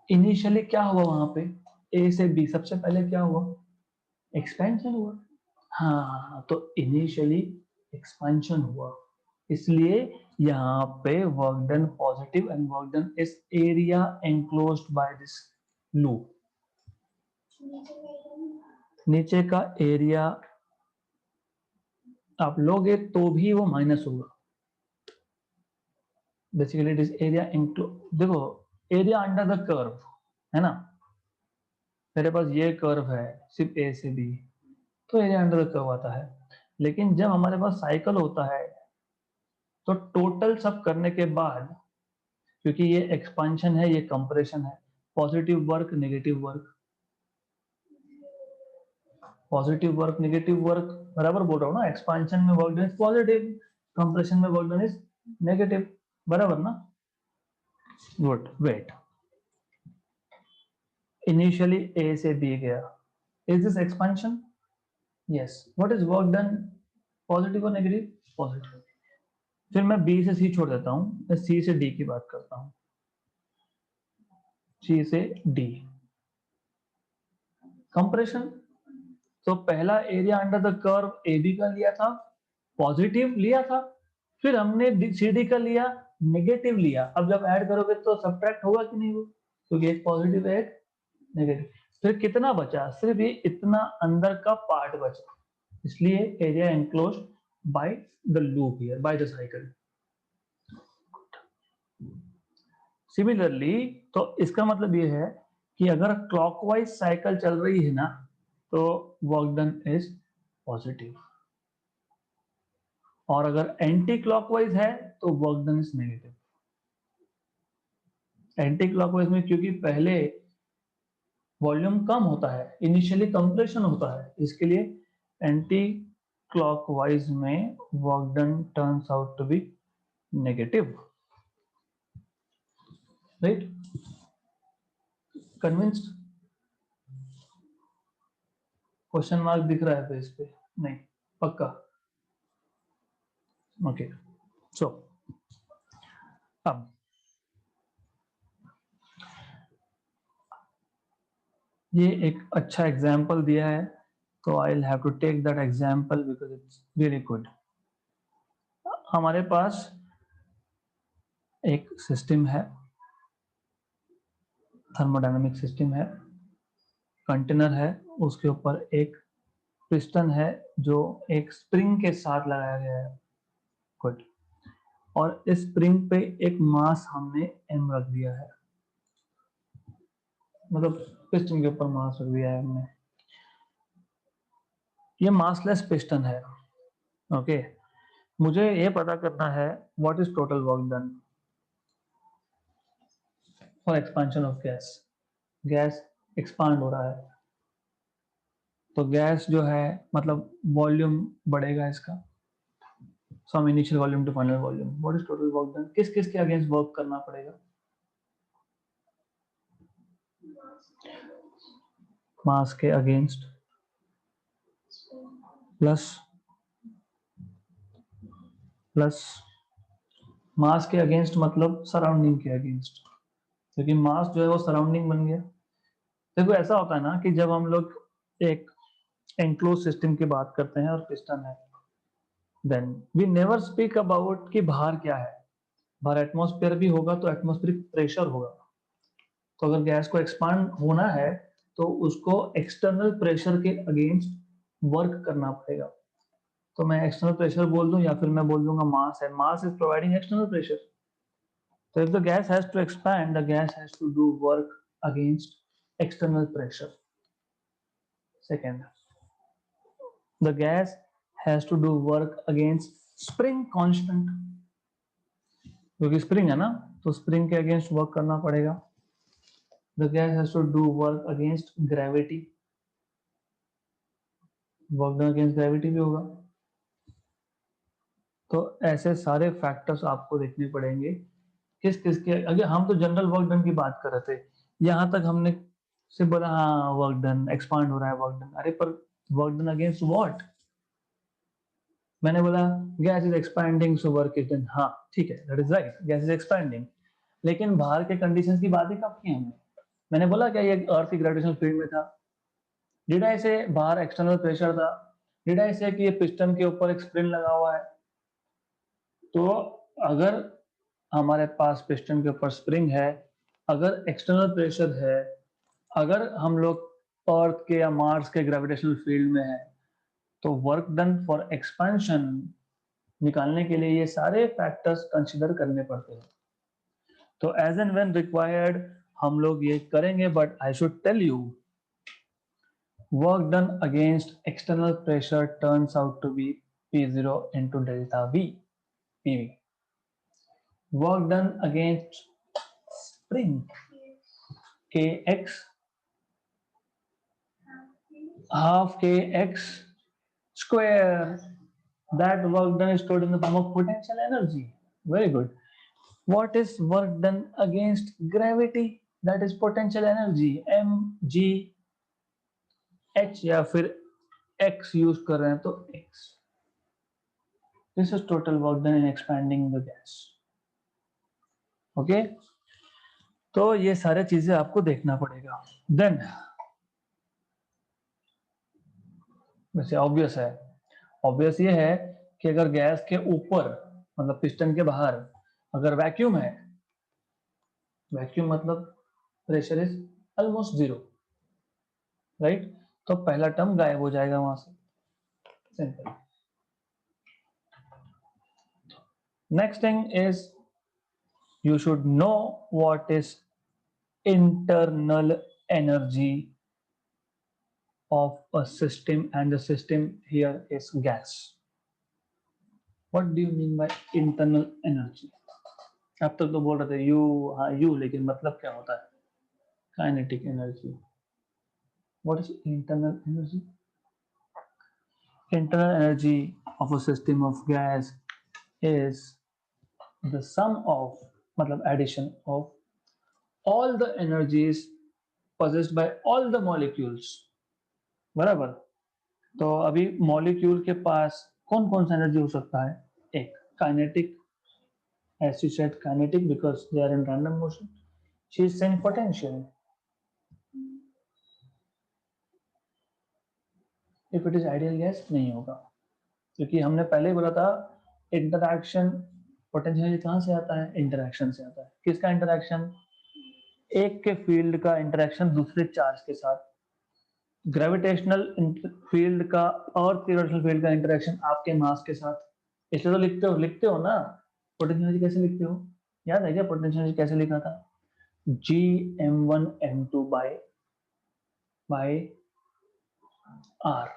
इनिशियली क्या हुआ वहां पे? ए से बी सबसे पहले क्या हुआ? एक्सपेंशन हुआ। हाँ, तो इनिशियली एक्सपेंशन हुआ, इसलिए यहाँ पे work done positive and work done is area enclosed by this loop. नीचे का एरिया आप लोगे तो भी वो माइनस होगा। बेसिकली इट इज एरिया इनक्लो, देखो एरिया अंडर द कर्व है ना, मेरे पास ये कर्व है सिर्फ ए से बी, तो एरिया अंडर द कर्व आता है। लेकिन जब हमारे पास साइकिल होता है तो टोटल सब करने के बाद, क्योंकि ये एक्सपांशन है, ये कंप्रेशन है, positive work negative work, positive work negative work, बराबर बोल रहा हूँ ना, एक्सपांशन में work done is positive, compression में वर्क डन इज नेगेटिव, बराबर ना? गुड, वेट, इनिशियली ए से बी गया, is this expansion? Yes. What is work done, positive और नेगेटिव? पॉजिटिव। फिर मैं बी से सी छोड़ देता हूं, मैं सी से डी की बात करता हूं, सी से डी, कंप्रेशन। तो पहला area under the curve A B का लिया था, पॉजिटिव लिया था, फिर हमने सी डी का लिया, नेगेटिव लिया। अब जब ऐड करोगे तो सब्ट्रैक्ट होगा कि नहीं? वो क्योंकि एक पॉजिटिव है एक नेगेटिव, फिर कितना बचा? सिर्फ ये इतना अंदर का पार्ट बचा, इसलिए area enclose by the loop here, by the cycle. Similarly, तो इसका मतलब ये है कि अगर क्लॉकवाइज साइकिल चल रही है ना, तो वर्क डन इज पॉजिटिव, और अगर एंटी क्लॉकवाइज है तो work done is negative. Anti clockwise में क्योंकि पहले वॉल्यूम कम होता है, इनिशियली कंप्रेशन होता है, इसके लिए एंटी क्लॉकवाइज में work done turns out to be negative, right? Convinced? Question mark दिख रहा है पेज पे? नहीं, पक्का? ओके, सो अब ये एक अच्छा एग्जाम्पल दिया है, तो I will have to take that example because it's very good. हमारे पास एक सिस्टम है, थर्मोडायनामिक सिस्टम है, कंटेनर है, उसके ऊपर एक पिस्टन है जो एक स्प्रिंग के साथ लगाया गया है, गुड, और इस स्प्रिंग पे एक मास हमने एम रख दिया है, मतलब पिस्टन के ऊपर मास रख दिया है हमने, ये मासलेस पिस्टन है। ओके, मुझे ये पता करना है what is total work done for expansion of gas. Gas expand हो रहा है, तो गैस जो है मतलब वॉल्यूम बढ़ेगा इसका, some initial volume to final volume, what is total work done, किस किस के अगेंस्ट वर्क करना पड़ेगा? मास के अगेंस्ट प्लस प्लस मास के अगेंस्ट मतलब सराउंडिंग के अगेंस्ट, क्योंकि मास जो है वो सराउंडिंग बन गया। देखो ऐसा होता है ना कि जब हम लोग एक एनक्लोज सिस्टम की बात करते हैं और पिस्टन है, then we never speak about कि बाहर क्या है। बाहर एटमॉस्फेयर भी होगा तो एटमॉस्फेरिक प्रेशर होगा, तो अगर गैस को एक्सपांड होना है तो उसको एक्सटर्नल प्रेशर के अगेंस्ट वर्क करना पड़ेगा। तो मैं एक्सटर्नल प्रेशर बोल दूं या फिर मैं बोल दूंगा मास है, mass is providing external pressure. So if the gas has to expand, the gas has to do work against external pressure. Second, the gas has to do work against spring constant, क्योंकि spring है ना, तो spring के against work करना पड़ेगा. The gas has to do work against gravity, work done against gravity भी होगा. तो ऐसे सारे फैक्टर्स आपको देखने पड़ेंगे किस किस के. अगर हम तो जनरल वर्क डन की बात कर रहे थे, यहाँ तक हमने से बोला हाँ वर्क डन एक्सपांड हो रहा है वर्क डन, अरे पर वर्क डन अगेंस्ट व्हाट. मैंने बोला gas is expanding so work is done, हाँ ठीक है, that is right, gas is expanding. लेकिन बाहर के कंडीशंस की बातें कब की हमने. मैंने बोला क्या ये अर्थ की ग्रेविटेशनल फील्ड में था. डिड आई से बाहर एक्सटर्नल प्रेशर था. डिड आई से कि ये पिस्टन के ऊपर एक स्प्रिंग लगा हुआ है. तो अगर हमारे पास पिस्टन के ऊपर स्प्रिंग है, अगर एक्सटर्नल प्रेशर है, अगर हम लोग अर्थ के या मार्स के ग्रेविटेशनल फील्ड में है, तो वर्क डन फॉर एक्सपेंशन निकालने के लिए ये सारे फैक्टर्स कंसीडर करने पड़ते हैं. तो एज एंड व्हेन रिक्वायर्ड हम लोग ये करेंगे, but I should tell you work done against external pressure turns out to be P0 into delta V, PV. Work done against spring Kx half Kx square. That work done is stored in the form of potential energy. Very good. What is work done against gravity? That is potential energy, mg h, या फिर x use कर रहे हैं तो x. This is total work done in expanding the gas. Okay? तो ये सारे चीजें आपको देखना पड़ेगा. देन वैसे ऑब्वियस है, ऑब्वियस ये है कि अगर गैस के ऊपर मतलब पिस्टन के बाहर अगर वैक्यूम है, वैक्यूम मतलब pressure is almost zero, right, तो पहला टर्म गायब हो जाएगा वहां से. Simple. Next thing is you should know what is internal energy of a system, and the system here is gas. What do you mean by internal energy? अब तक तो बोल रहे थे यू, हाँ यू, लेकिन मतलब क्या होता है. Kinetic energy. What is internal energy? Internal energy of a system of gas is the sum of, मतलब addition of all the energies possessed by all the molecules. बराबर. तो अभी मॉलिक्यूल के पास कौन कौन सा एनर्जी हो सकता है. एक kinetic, as you said kinetic because they are in random motion. She is saying potential. If it is ideal gas नहीं होगा, क्योंकि हमने पहले ही बोला था इंटरैक्शन. पोटेंशियल कहाँ से आता है, इंटरैक्शन से आता है. किसका इंटरैक्शन, एक के फील्ड का इंटरैक्शन दूसरे चार्ज के साथ. ग्रेविटेशनल फील्ड का और ग्रेविटेशनल फील्ड का इंटरैक्शन आपके मास के साथ. इसलिए तो लिखते हो ना पोटेंशियल एनर्जी. कैसे लिखते हो, याद है क्या पोटेंशियल एनर्जी कैसे लिखा था. Gm1m2 by R.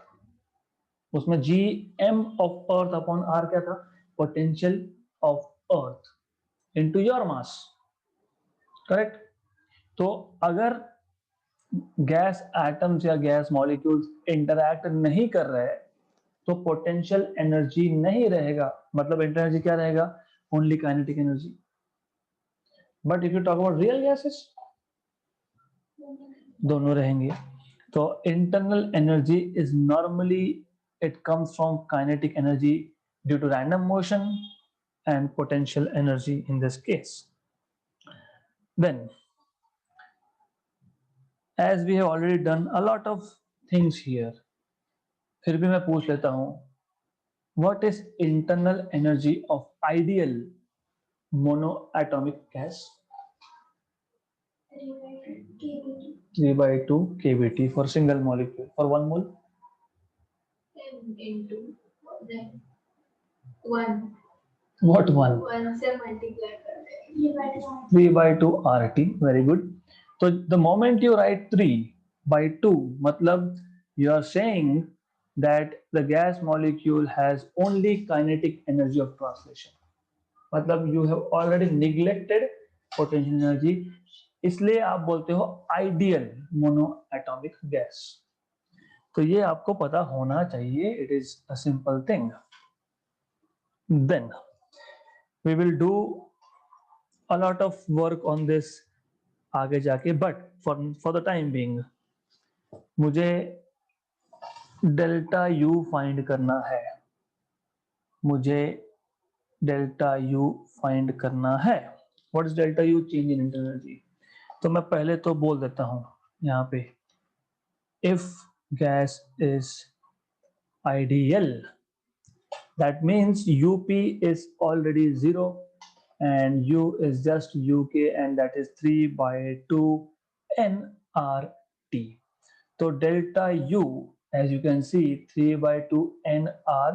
उसमें Gm of Earth upon R क्या था, potential of earth into your mass. Correct. तो अगर गैस एटम्स या गैस मॉलिक्यूल्स इंटरैक्ट नहीं कर रहे तो पोटेंशियल एनर्जी नहीं रहेगा. मतलब इंटरनल एनर्जी क्या रहेगा, only kinetic energy. But if you talk about real gases दोनों रहेंगे. तो internal energy is normally it comes from kinetic energy due to random motion and potential energy in this case. Then as we have already done a lot of things here, फिर भी मैं पूछ लेता हूँ what is internal energy of ideal monoatomic gas. 3/2 kBT for single molecule. For one mole 10 into then 1. what one, 1 से multiply कर देंगे. 3/2 RT. Very good. So the moment you write 3/2 मतलब you are saying that the gas molecule has only kinetic energy of translation. मतलब you have already neglected potential energy, इसलिए आप बोलते हो ideal monoatomic gas. तो ये आपको पता होना चाहिए, it is a simple thing. Then we will do a lot of work on this आगे जाके, but for the time being मुझे डेल्टा यू फाइंड करना है, मुझे डेल्टा यू फाइंड करना है। What is delta U? Change in energy. तो मैं पहले तो बोल देता हूं यहाँ पे, if gas is ideal that means up is already 0 and u is just uk, and that is 3 by 2 nrt. So delta u, as you can see, 3 by 2 nr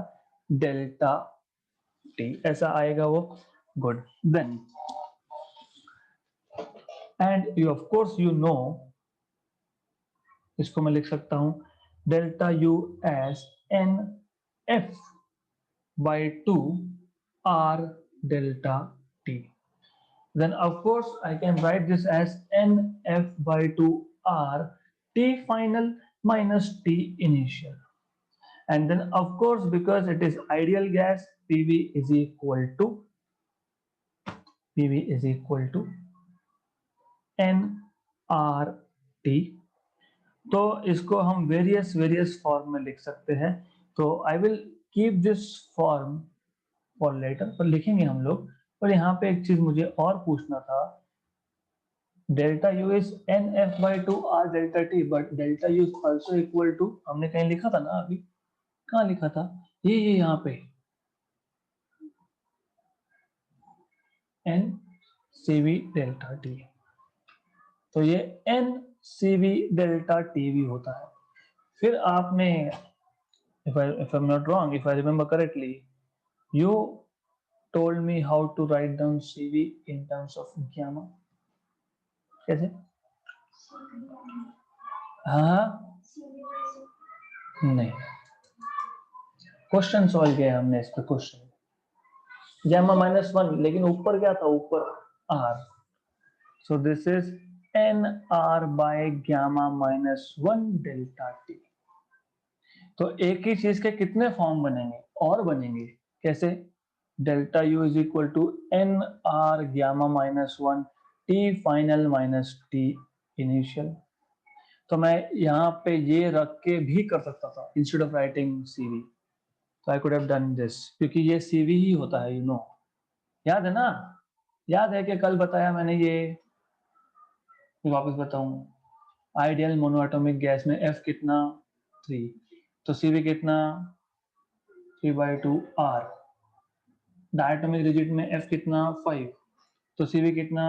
delta t ऐसा आएगा वो। good, then and you of course you know, इसको मैं लिख सकता हूं delta u as n f by 2 r delta t. Then of course I can write this as nf by 2 r t final minus t initial. And then of course, because it is ideal gas, pv is equal to nRT। तो इसको हम various form में लिख सकते हैं। तो I will keep this form for later, पर लिखेंगे हम लोग। और यहाँ पे एक चीज मुझे और पूछना था, delta you is N F by two R delta T, but delta you is also equal to, हमने कहीं लिखा था ना अभी, कहाँ लिखा था? ये यहाँ पे N C V delta T. तो ये N C V delta T भी होता है। फिर आपने, if I'm not wrong, if I remember correctly, you told me how to write down CV in terms of gamma. कैसे? हाँ नहीं, क्वेश्चन सॉल्व किया हमने इस पे, क्वेश्चन gamma minus 1, लेकिन ऊपर क्या था? ऊपर r, so this is nr by gamma minus 1 delta t। तो एक ही चीज के कितने फॉर्म बनेंगे? और बनेंगे कैसे? Delta you is equal to N R gamma minus 1 T final minus T initial. तो मैं यहाँ पे ये रख के भी कर सकता था इंस्टेड ऑफ राइटिंग सीवी। तो I could have done this, क्योंकि ये सीवी ही होता है, यू नो। याद है ना? याद है कि कल बताया मैंने ये, वापस बताऊं, आइडियल मोनोएटॉमिक गैस में एफ कितना? 3, तो सीवी कितना? 3/2 r। डायटोमिक रिजिड में एफ कितना? 5, तो सीवी कितना?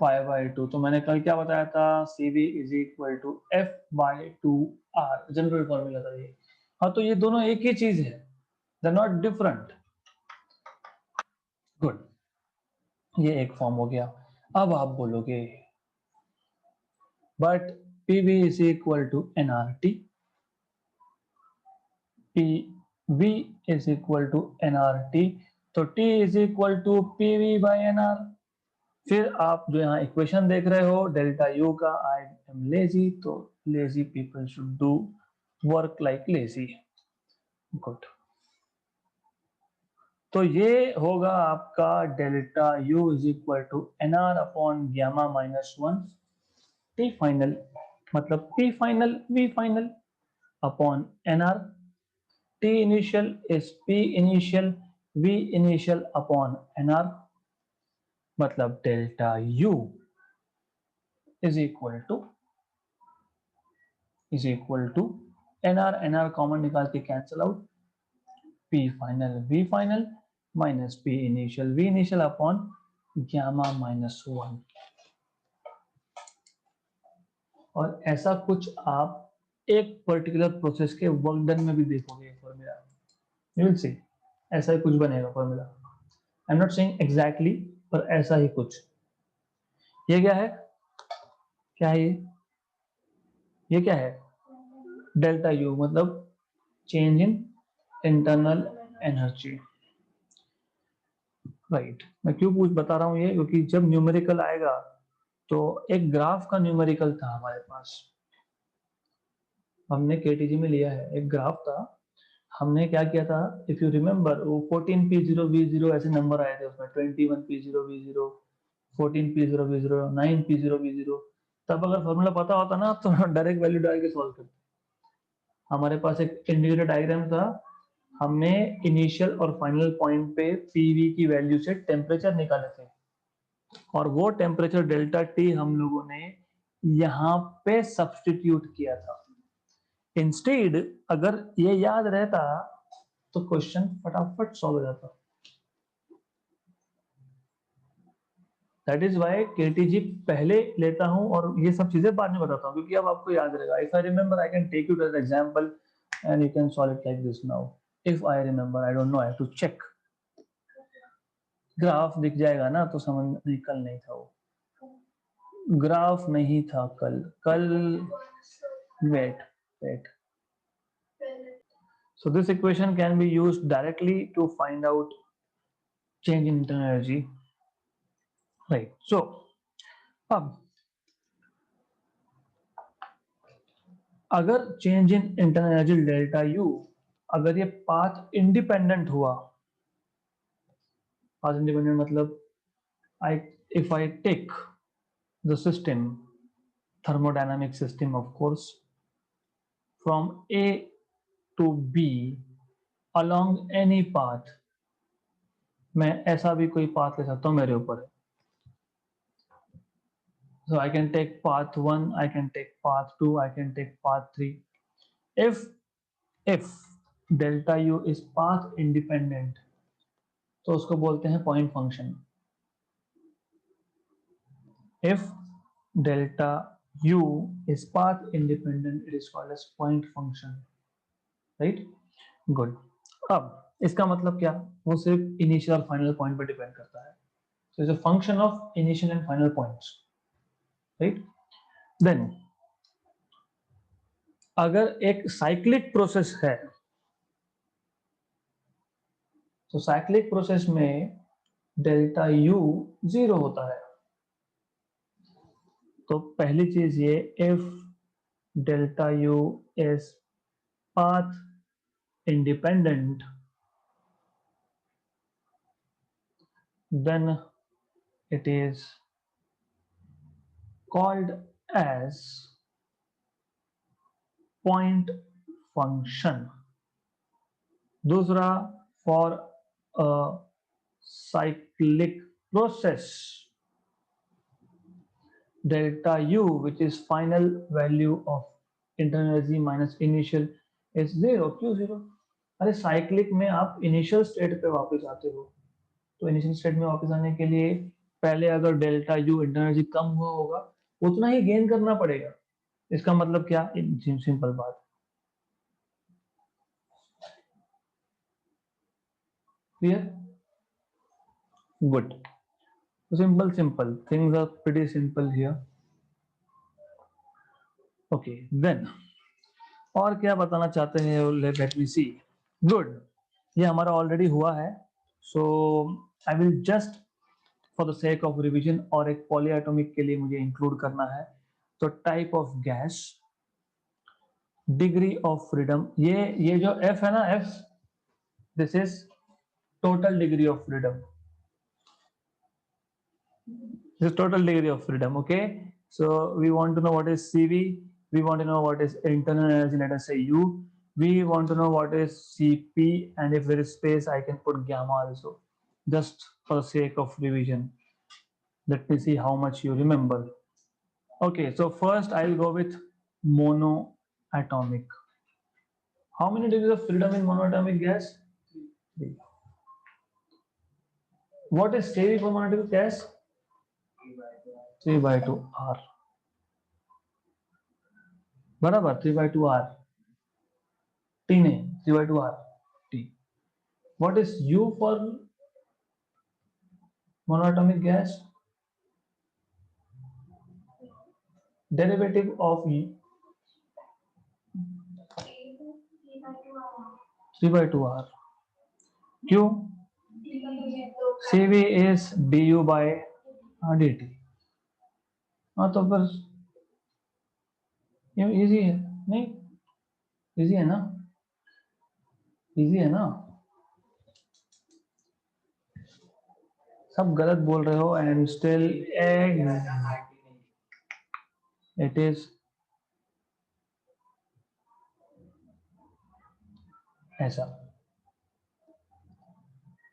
5/2। तो मैंने कल क्या बताया था? CV is equal to F by 2r, general formula था ये। हाँ, तो ये दोनों एक ही चीज है, दे नॉट डिफरेंट। गुड, ये एक फॉर्म हो गया। अब आप बोलोगे but PV is equal to nRT, PV is equal to nRT, तो T is equal to PV by nR. फिर आप जो यहाँ इक्वेशन देख रहे हो डेल्टा यू का, आई एम लेजी, तो lazy people should do work like lazy. Good, तो ये होगा आपका delta you is equal to N R upon gamma minus 1 T final, मतलब P final V final upon n R. T initial is P initial V initial upon n R, मतलब delta you is equal to nR common निकाल के cancel out, P final V final minus P initial V initial upon gamma minus 1। और ऐसा कुछ आप एक particular process के work done में भी देखोगे फॉर्मूला, यू विल सी ऐसा ही कुछ बनेगा formula. I am not saying exactly, पर ऐसा ही कुछ। ये क्या है? क्या है ये क्या है? डेल्टा यू, मतलब change in internal energy. Right, मैं क्यों बता रहा हूँ ये, क्योंकि जब न्यूमेरिकल आएगा तो एक ग्राफ का न्यूमेरिकल था हमारे पास, हमने केटीजी में लिया है, एक ग्राफ था। हमने क्या किया था, इफ यू रिमेम्बर, वो 14P0V0 ऐसे नंबर आए थे उसमें, 21P0V0, 14P0V0, 9P0V0। तब अगर फॉर्मूला पता होता ना तो डायरेक्ट वैल्यू डाल के सॉल्व करते। हमारे पास एक इंडिकेटर डायग्राम था, हमने इनिशियल और फाइनल पॉइंट पे पीवी की वैल्यू से टेम्परेचर निकाले थे, और वो टेम्परेचर डेल्टा टी हम लोगों ने यहाँ पे सब्स्टिट्यूट किया था। इंस्टेड अगर ये याद रहता तो क्वेश्चन फटाफट सॉल्व हो जाता। दैट इज वाई केटीजी पहले लेता हूं और ये सब चीजें बाद में बताता हूं, क्योंकि अब आपको याद रहेगा। If I remember I can take you as example and you can solve it like this now. If I remember, I don't know, I have to check. Graph दिख जाएगा ना तो समझ नहीं, कल नहीं था वो ग्राफ, नहीं था कल। Wait wait so this equation can be used directly to find out change in internal energy, right? So अब अगर change in internal energy delta U, अगर ये पाथ इंडिपेंडेंट हुआ, पाथ इंडिपेंडेंट मतलब I if I take the system, thermodynamic system of course, from A to B along any path, मैं ऐसा भी कोई पाथ ले सकता हूँ, मेरे ऊपर है। So I can take path 1, I can take path 2, I can take path 3. If delta u is path independent, तो उसको बोलते हैं point function. If delta u is path independent, it is called as point function, right? Good. अब इसका मतलब क्या, वो सिर्फ इनिशियल और फाइनल पॉइंट पर डिपेंड करता है। So it's a function of initial and final points, right? Then अगर एक साइक्लिक प्रोसेस है, तो साइक्लिक प्रोसेस में डेल्टा यू 0 होता है। तो पहली चीज ये, if delta U is path independent, then it is called as point function. दूसरा, for a cyclic process, delta u, which is final value of internal energy minus initial, is 0. क्यों 0? अरे cyclic में आप इनिशियल स्टेट पे वापस आते हो, तो इनिशियल स्टेट में वापस आने के लिए पहले अगर डेल्टा यू इंटरनल एनर्जी कम हुआ होगा, उतना ही गेन करना पड़ेगा। इसका मतलब क्या, सिंपल बात, clear? Good. simple things are pretty simple here. Okay, then और क्या बताना चाहते हैं, लेट मी सी। गुड, ये हमारा ऑलरेडी हुआ है। So I will just for the sake of revision, और एक पॉलीएटॉमिक के लिए मुझे इंक्लूड करना है। तो type of gas, degree of freedom, ये जो एफ है ना, F, this is total degree of freedom, this is total degree of freedom. Okay, so we want to know what is CV, we want to know what is internal energy, let us say U, we want to know what is CP, and if there is space I can put gamma also, just for the sake of revision. Let me see how much you remember. Okay, so first I'll go with monoatomic. How many degrees of freedom in monoatomic gas? 3. What is CV for monoatomic gas? 3/2 R, बराबर 3/2 R, T नहीं, 3/2 R T. What is U for monoatomic gas? Derivative of 3/2R. क्यों? CV is du by dt. हाँ तो फिर ये easy है, नहीं easy है ना, इजी है ना, सब गलत बोल रहे हो एंड स्टिल इट इज ऐसा।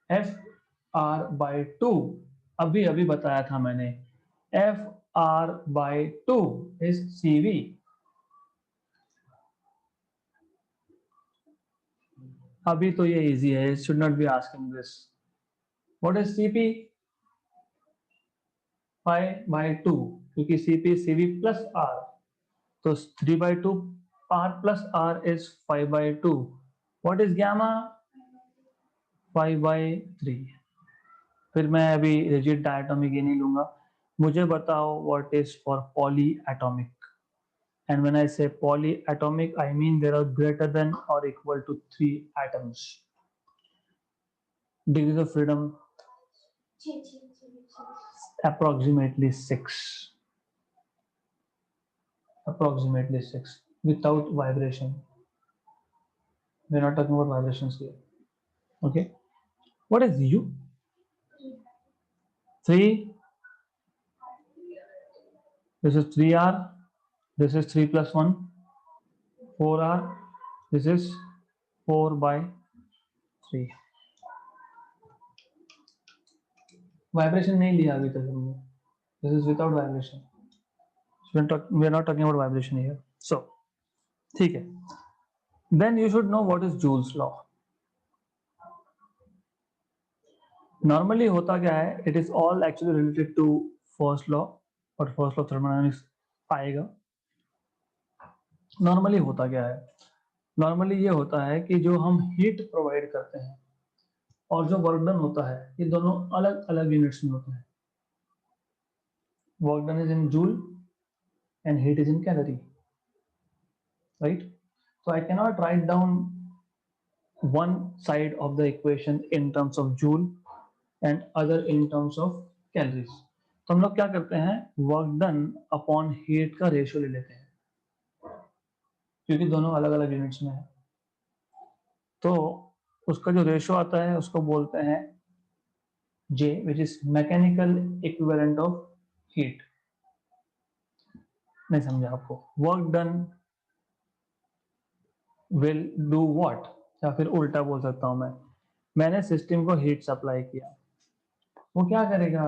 FR/2 अभी अभी बताया था मैंने, FR/2 इज CV। अभी तो ये इजी है, should not be asking this. What is CP? 5/2, क्योंकि CP CV प्लस R, तो 3/2 R plus R is 5/2. What is gamma? 5/3. फिर मैं अभी रिजिड डायटोमिक ये नहीं लूंगा, मुझे बताओ what is for polyatomic. And when I say polyatomic, I mean there are greater than or equal to 3 atoms. Degrees of freedom approximately 6. Approximately 6 without vibration. We're not talking about vibrations here. Okay. What is U? 3. This is 3R. This is 3 plus 1. 4R. This is 4/3. Vibration नहीं लिया अभी तक हमने. This is without vibration. So we are not talking about vibration here. So, ठीक है. Then you should know what is Joule's law. Normally होता क्या है? It is all actually related to first law और first law thermodynamics आएगा. Normally होता क्या है? Normally ये होता है कि जो हम heat provide करते हैं और जो वर्क डन होता है, ये दोनों अलग अलग यूनिट्स में होते हैं. Work done is in joule and heat is in calorie, right? So I cannot write down one side of the equation in terms of joule and other in terms of calories. तो हम लोग क्या करते हैं, work done upon heat का ratio ले लेते हैं, क्योंकि दोनों अलग अलग यूनिट्स में है. तो उसका जो रेशियो आता है उसको बोलते हैं J, which is mechanical equivalent of heat. नहीं समझा आपको? Work done will do what, या फिर उल्टा बोल सकता हूं मैं, मैंने सिस्टम को हीट सप्लाई किया, वो क्या करेगा,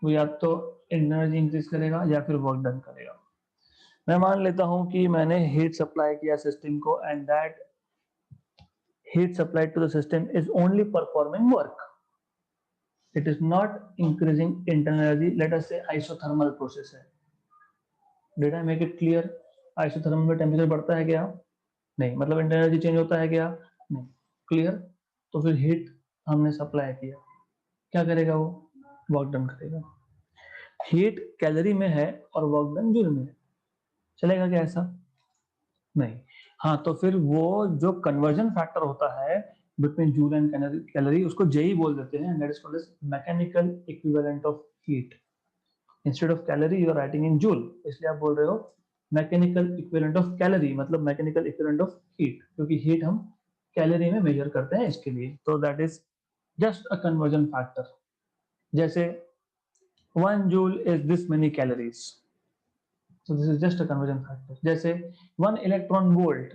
वो या तो एनर्जी इंक्रीज करेगा या फिर वर्क डन करेगा. मैं मान लेता हूं कि मैंने हीट सप्लाई किया सिस्टम को and that heat supplied to the system is only performing work, it is not increasing internal energy. Let us say isothermal process है. Did I make it clear? Isothermal में temperature बढ़ता है क्या? नहीं. मतलब internal energy change होता है क्या? नहीं. क्लियर? तो फिर हीट हमने सप्लाई किया, क्या करेगा वो? वर्क डन करेगा. हीट कैलोरी में है और वर्क डन जूल में है, चलेगा क्या ऐसा? नहीं. हाँ, तो फिर वो जो कन्वर्जन फैक्टर होता है बिटवीन जूल एंड कैलोरी, उसको जे ही बोल देते हैं. That is called as mechanical equivalent of heat. Instead of calorie you are writing in joule, इसलिए आप बोल रहे हो मैकेनिकल इक्विवेलेंट ऑफ कैलोरी, मतलब मैकेनिकल इक्विवेलेंट ऑफ हीट, क्योंकि हीट हम कैलोरी में मेजर करते हैं इसके लिए. तो that is just a conversion factor. जैसे 1 joule is this many calories. So this is just a conversion factor. जैसे 1 electron volt,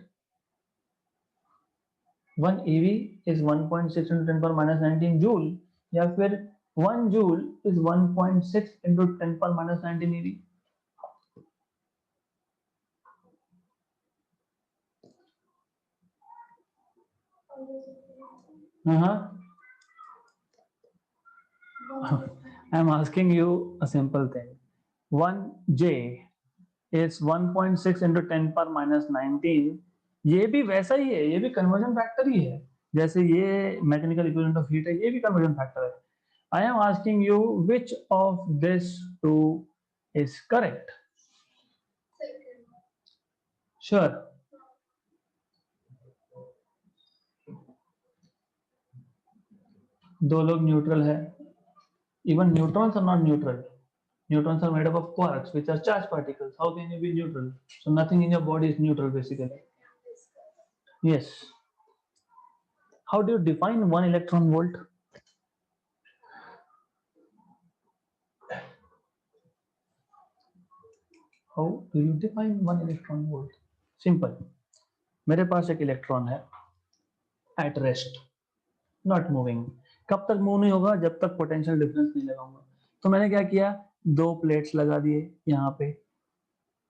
1 eV is 1.6 into 10 power minus 19 joule, या फिर 1 joule is 1.6 into 10 power minus 19 eV. I'm asking you a simple thing. 1 J is 1.6 into 10 power minus 19. ये भी वैसा ही है, ये भी conversion factor ही है, जैसे ये मैकेनिकल इक्विवेलेंट ऑफ हीट है, ये भी कन्वर्जन फैक्टर है. I am asking you which of this two is correct? Sure? दो लोग न्यूट्रल है. Even neutrons are not neutral. Neutrons are made up of quarks, which are charged particles. How can you be neutral? So nothing in your body is neutral, basically. Yes. How do you define 1 electron volt? How do you define 1 electron volt? Simple. मेरे पास एक electron है at rest, not moving. कब तक move नहीं होगा? जब तक पोटेंशियल डिफरेंस नहीं लगाऊंगा. तो मैंने क्या किया? दो प्लेट्स लगा दिए यहाँ पे,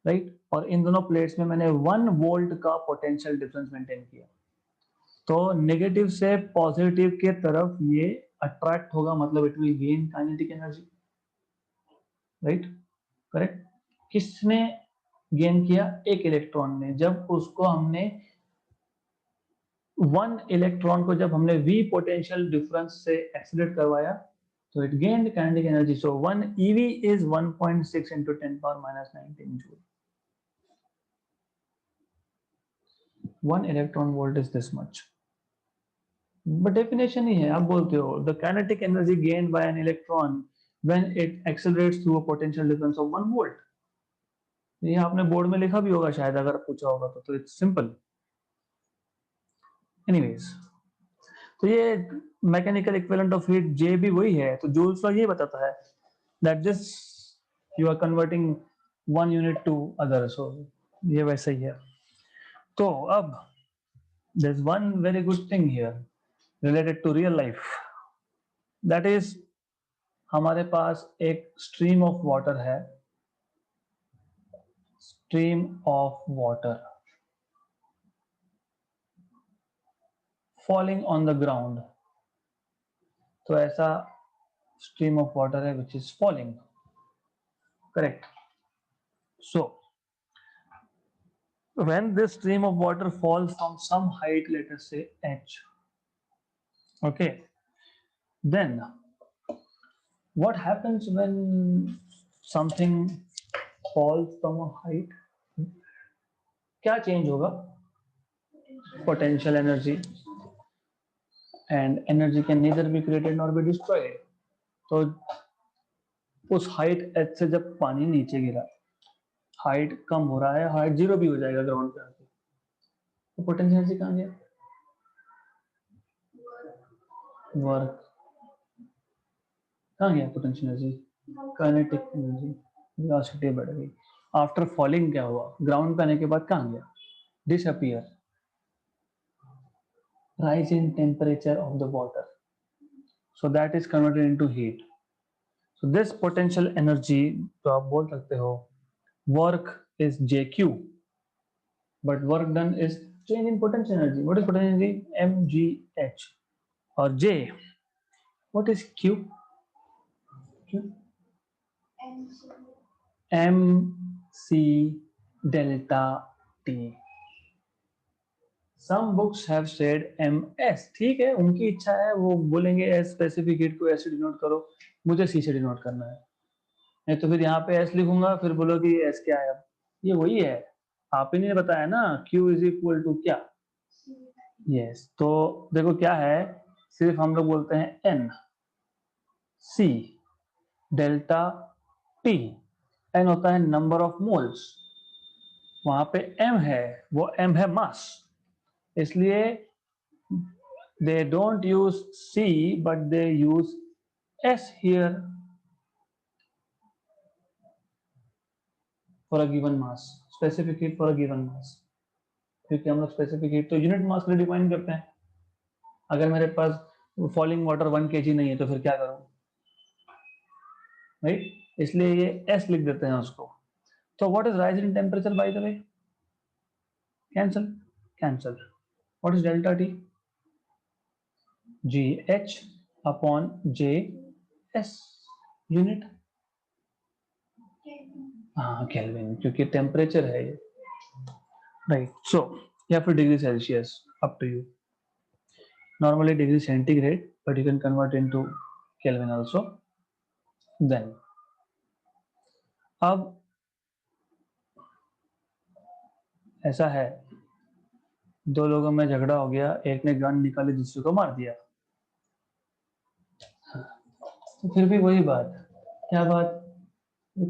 राइट? और इन दोनों प्लेट्स में मैंने 1 वोल्ट का पोटेंशियल डिफरेंस मेंटेन किया. तो नेगेटिव से पॉजिटिव के तरफ ये अट्रैक्ट होगा, मतलब it will gain kinetic energy, right? Correct. किसने गेन किया? एक इलेक्ट्रॉन ने. जब उसको हमने 1 इलेक्ट्रॉन को जब हमने v पोटेंशियल डिफरेंस से एक्सीलरेट करवाया, तो it gained kinetic energy. So 1 eV is 1.6 into 10 power minus 19 joule. 1 electron volt is this much. But definition ही है. आप बोलते हो the kinetic energy gained by an electron when it accelerates through a potential difference of 1 volt. ये आपने board में लिखा भी होगा शायद, अगर पूछा होगा तो इट्स सिंपल. एनीवेज, तो ये mechanical equivalent of heat J भी वही है. तो जूल्स लॉ ये बताता है that this you are converting 1 unit to other. So ये वैसे ही है. तो अब there is one very good thing here related to real life. That is, हमारे पास एक स्ट्रीम ऑफ वाटर है. Stream of water falling on the ground. तो ऐसा स्ट्रीम ऑफ वाटर है which is falling. Correct. So when this stream of water falls from some height, let us say h, okay, then what happens when something falls from a height? क्या change होगा? Potential energy. And energy can neither be created nor be destroyed. तो उस height h से जब पानी नीचे गिरा, height कम हो रहा है, हाइट 0 भी हो जाएगा ग्राउंड पे आके, तो पोटेंशियल एनर्जी कहाँ गया? वर्क. कहाँ गया potential energy? Kinetic energy. Velocity बढ़ गई. आफ्टर फॉलिंग क्या हुआ? ग्राउंड पे आने के बाद कहाँ गया? Disappear. rise in temperature of the water, so that is converted into heat. So this potential energy, तो आप बोल सकते हो work is jq, but work done is change in potential energy. What is potential energy? mgh. और j, what is q? q mc delta t. Some books have said ms. ठीक है, उनकी इच्छा है, वो बोलेंगे एस स्पेसिफिक हीट को ऐसे डिनोट करो, मुझे सी से डिनोट करना है. नहीं तो फिर यहाँ पे एस लिखूंगा, फिर बोलोगे एस क्या है? अब ये वही है, आप ही ने बताया ना, Q इज इक्वल टू क्या? यस. तो देखो क्या है, सिर्फ हम लोग बोलते हैं N C delta T. N होता है नंबर ऑफ मोल्स, वहां पे एम है, वो एम है मास. इसलिए they don't use C but they use S here for a given mass, specific heat for a given mass. क्योंकि हम लोग स्पेसिफिक हीट तो यूनिट मास के लिए डिफाइन करते हैं. अगर मेरे पास फॉलिंग वाटर 1 kg नहीं है तो फिर क्या करूं, राइट? इसलिए ये S लिख देते हैं उसको. तो what is rise in temperature by the way? Cancel cancel. What is delta T? GH upon JS unit. हाँ केल्विन, क्योंकि टेम्परेचर है ये, राइट? सो या फिर degree Celsius, up to you. Normally degree centigrade, but you can convert into kelvin also. Then अब ऐसा है, दो लोगों में झगड़ा हो गया, एक ने गन निकाली दूसरे को मार दिया. तो फिर भी वही बात, क्या बात,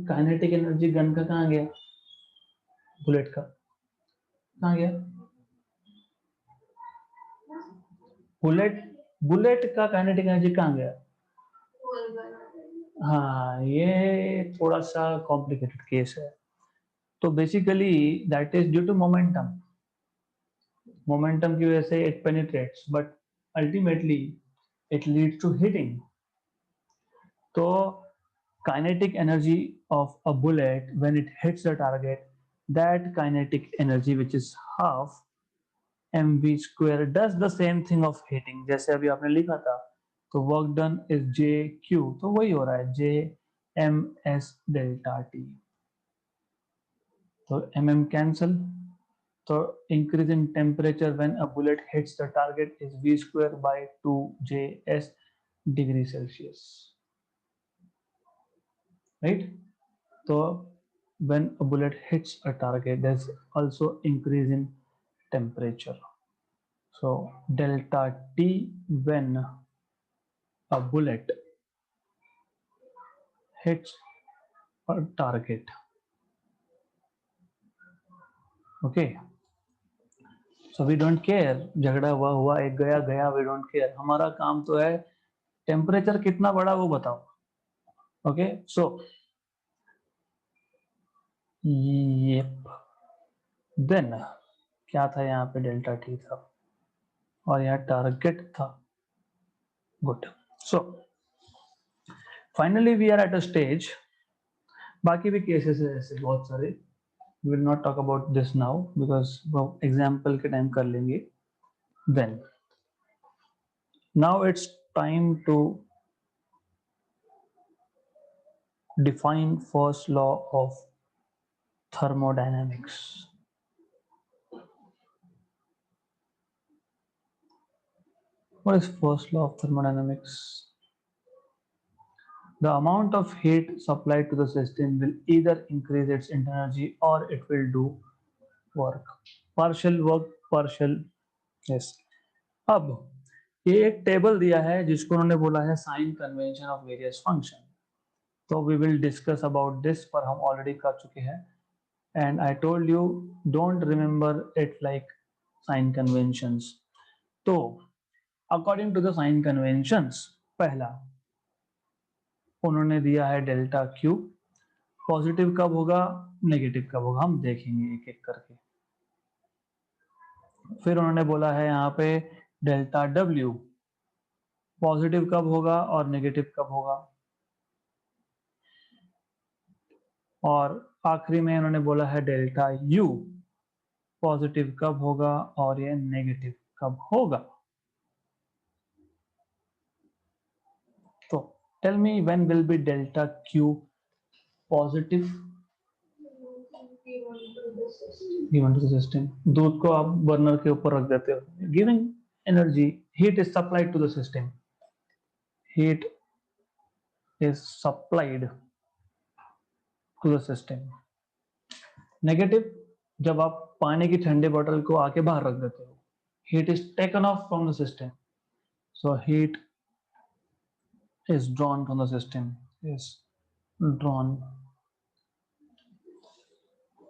काइनेटिक एनर्जी गन का कहाँ गया, बुलेट का कहाँ गया, बुलेट बुलेट का काइनेटिक एनर्जी कहाँ गया। होल बना देंगे। हाँ, ये थोड़ा सा कॉम्प्लिकेटेड केस है। तो basically that is due to momentum, momentum की वजह से it penetrates but ultimately it leads to hitting. तो kinetic energy of a bullet when it hits the target, that kinetic energy which is half mv square does the same thing of hitting, जैसे अभी आपने लिखा था, तो work done is J Q, तो वही हो रहा है जे एम एस डेल्टा टी, तो एम एम कैंसल, तो increase in temperature when a bullet hits the target is v square by 2js degree Celsius, right. तो when a bullet hits a target, there's also increase in temperature. So delta T when a bullet hits a target. Okay. So we don't care, झगड़ा हुआ हुआ, एक गया गया, we don't care, हमारा काम तो है टेम्परेचर कितना बड़ा वो बताओ। ओके, सो yep. देन क्या था, यहाँ पे डेल्टा टी था और यहाँ टारगेट था। Good, so finally we are at a stage, बाकी भी केसेस है ऐसे बहुत सारे, we will not talk about this now because वो एग्जाम्पल के टाइम कर लेंगे। Then now it's time to define first law of thermodynamics. What is first law of thermodynamics? The amount of heat supplied to the system will either increase its energy or it will do work. Partial work, partial, yes. अब ये एक table दिया है जिसको उन्होंने बोला है sign convention of various function, तो we will discuss about this, पर हम ऑलरेडी कर चुके हैं and I told you don't remember it like sign conventions. तो according to the sign conventions, पहला उन्होंने दिया है डेल्टा क्यू, पॉजिटिव कब होगा नेगेटिव कब होगा हम देखेंगे एक एक करके। फिर उन्होंने बोला है यहाँ पे डेल्टा डब्ल्यू, पॉजिटिव कब होगा और नेगेटिव कब होगा। और आखिरी में उन्होंने बोला है डेल्टा यू, पॉजिटिव कब होगा और ये नेगेटिव कब होगा। तो tell me when will be delta Q positive given to the system. दूध को आप बर्नर के ऊपर रख देते हो, giving energy, heat is supplied to the system, heat is supplied to the system. Negative, जब आप पानी की ठंडे बोतल को आके बाहर रख देते हो, heat is taken of from the system, so heat is drawn from the system, is drawn।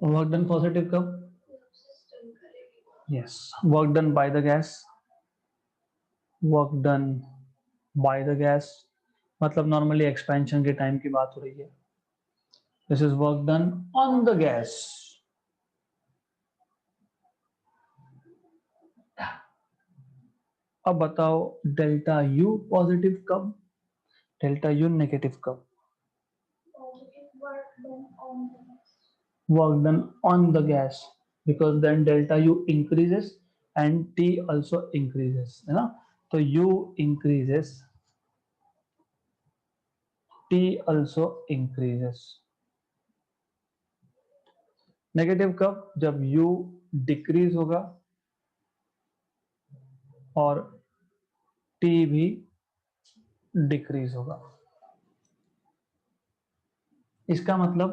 work done positive कब, सिस्टम करेगी। yes, work done by the gas, work done by the gas मतलब normally expansion के time की बात हो रही है, this is work done on the gas. अब बताओ डेल्टा यू पॉजिटिव कब, डेल्टा यू नेगेटिव कब। work done on the gas because then delta u increases and T also increases, है ना, तो U increases, T also increases। Negative कब, जब U decrease होगा और T भी डिक्रीज होगा। इसका मतलब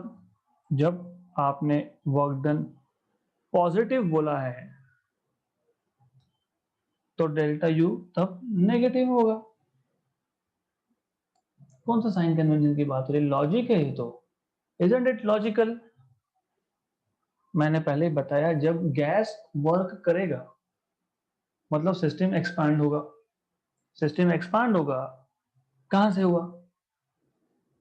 जब आपने वर्क डन पॉजिटिव बोला है तो डेल्टा यू तब नेगेटिव होगा। कौन सा साइन कन्वेंशन की बात हो रही है? लॉजिक है ये तो, इजंट इट लॉजिकल? मैंने पहले ही बताया, जब गैस वर्क करेगा मतलब सिस्टम एक्सपांड होगा। सिस्टम एक्सपांड होगा, कहां से हुआ?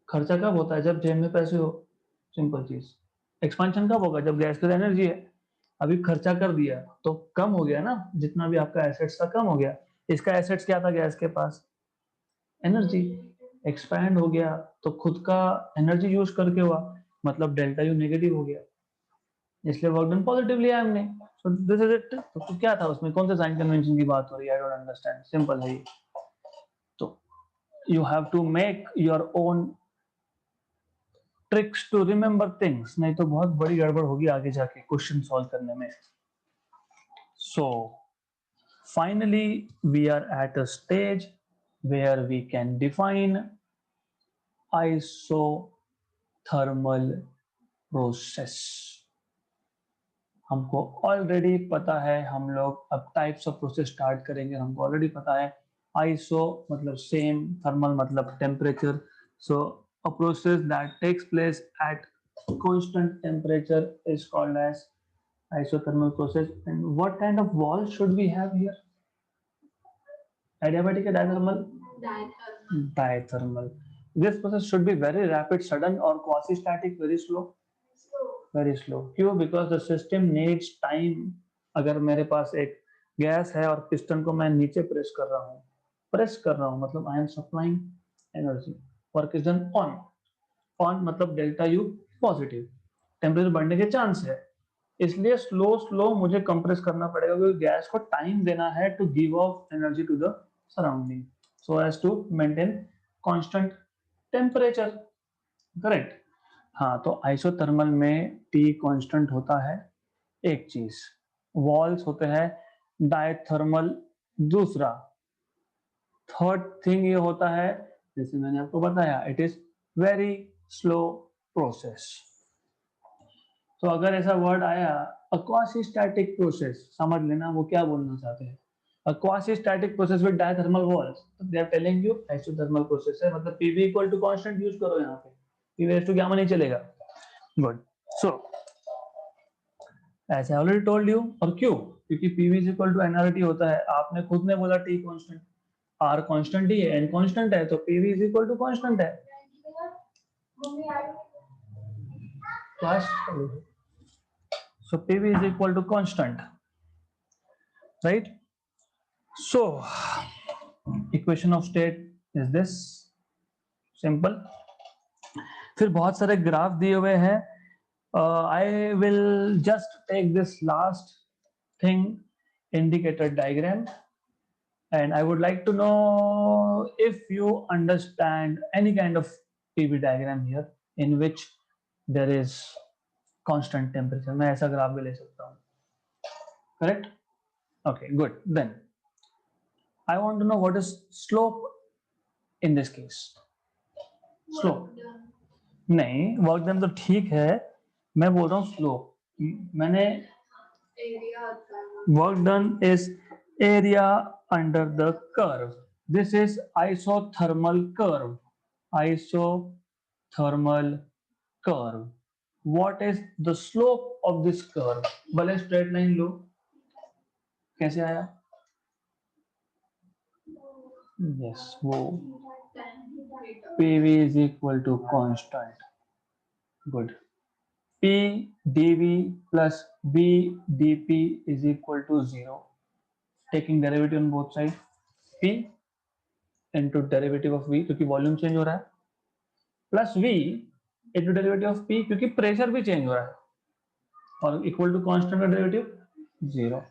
खर्चा कब होता है? जब जेब में पैसे हो, सिंपल चीज। एक्सपांशन कब होगा? जब गैस की एनर्जी है। अभी खर्चा कर दिया तो कम हो गया ना, जितना भी आपका एसेट्स था कम हो गया। इसका एसेट्स क्या था गैस के पास? एनर्जी। एक्सपैंड हो गया तो खुद का एनर्जी यूज करके हुआ, मतलब डेल्टा यू नेगेटिव हो गया, इसलिए वर्क डन पॉजिटिव लिया हमने। So this is it. तो क्या था उसमें, कौन से साइन कन्वेंशन की बात हो रही है? आई डोंट अंडरस्टैंड, सिंपल है ये। तो you have to make your own tricks to remember things, नहीं तो बहुत बड़ी गड़बड़ होगी आगे जाके क्वेश्चन सॉल्व करने में। सो finally we are at a stage where we can define isothermal process। हमको ऑलरेडी पता है, हम लोग अब टाइप्स ऑफ प्रोसेस स्टार्ट करेंगे। हमको ऑलरेडी पता है आइसो मतलब सेम, थर्मल मतलब temperature. So a process that takes place at constant temperature is called as isothermal process। and what kind of walls should we have here? Adiabatic or diathermal? Diathermal. Diathermal. This process should be very rapid, sudden, or quasi-static, very slow? Slow. Very slow. क्यों? Because the system needs time। अगर मेरे पास एक gas है और piston को मैं नीचे प्रेस कर रहा हूँ मतलब I am supplying energy. Work is done on. On मतलब डेल्टा यू पॉजिटिव, टेम्परेचर बढ़ने के चांस है, इसलिए स्लो स्लो मुझे कंप्रेस करना पड़ेगा, क्योंकि गैस को टाइम देना है to give off energy to the surrounding, so as to maintain constant temperature. Correct. हाँ, तो आइसोथर्मल में टी कांस्टेंट होता है एक चीज, वॉल्स होते हैं डायथर्मल दूसरा, थर्ड थिंग ये होता है, जैसे मैंने आपको बताया, it is very slow process. तो अगर ऐसा वर्ड आया क्वासी-स्टैटिक प्रोसेस, समझ लेना वो क्या बोलना चाहते हैं। A quasi-static process with diathermal walls, तो they are telling you isothermal process है, मतलब PV equal to constant use करो यहाँ पे, P raised to gamma नहीं चलेगा। गुड। सो ऐसे ऑलरेडी टोल्ड यू, और क्यों? क्योंकि PV is equal to nRT होता है, आपने खुद ने बोला T कांस्टेंट, R कांस्टेंट ही है, N कांस्टेंट है, तो PV is equal to constant है। Class so PV is equal to constant, right? So equation of state is this, simple। फिर बहुत सारे ग्राफ दिए हुए हैं। I will just take this last thing, indicator diagram, and I would like to know if you understand any kind of PV diagram here in which there is constant temperature। मैं ऐसा graph भी ले सकता हूँ, correct? Okay, good। Then I want to know what is slope in this case। Slope Work done. नहीं, work done तो ठीक है, मैं बोल रहा हूँ स्लोप। मैंने Area होता है। Work done is area under the curve. This is isothermal curve. Isothermal curve. What is the slope of this curve? भले स्ट्रेट लाइन लो, कैसे आया? यस, वो PV is equal to constant। Good। P dV plus V dP is equal to 0। Taking derivative on both sides, P into derivative of V क्योंकि volume change हो रहा है, plus V into derivative of P क्योंकि pressure भी change हो रहा है, और इक्वल टू कांस्टेंट का डेरिवेटिव 0।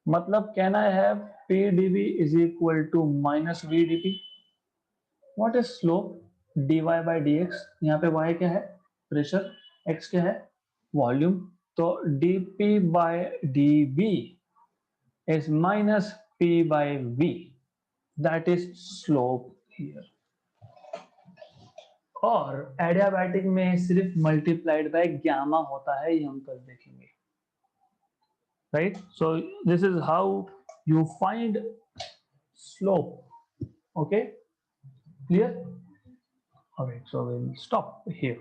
मतलब कहना है P dV is equal to minus V dP। What is slope? dy by dx। यहाँ पे y क्या है? प्रेशर। x क्या है? वॉल्यूम। तो dp by dv is minus p by v। That is slope here। और एडियाबैटिक में सिर्फ मल्टीप्लाइड बाय गामा होता है, ये हम कल देखेंगे, right? So this is how you find slope. Okay, clear? All right, so we'll stop here.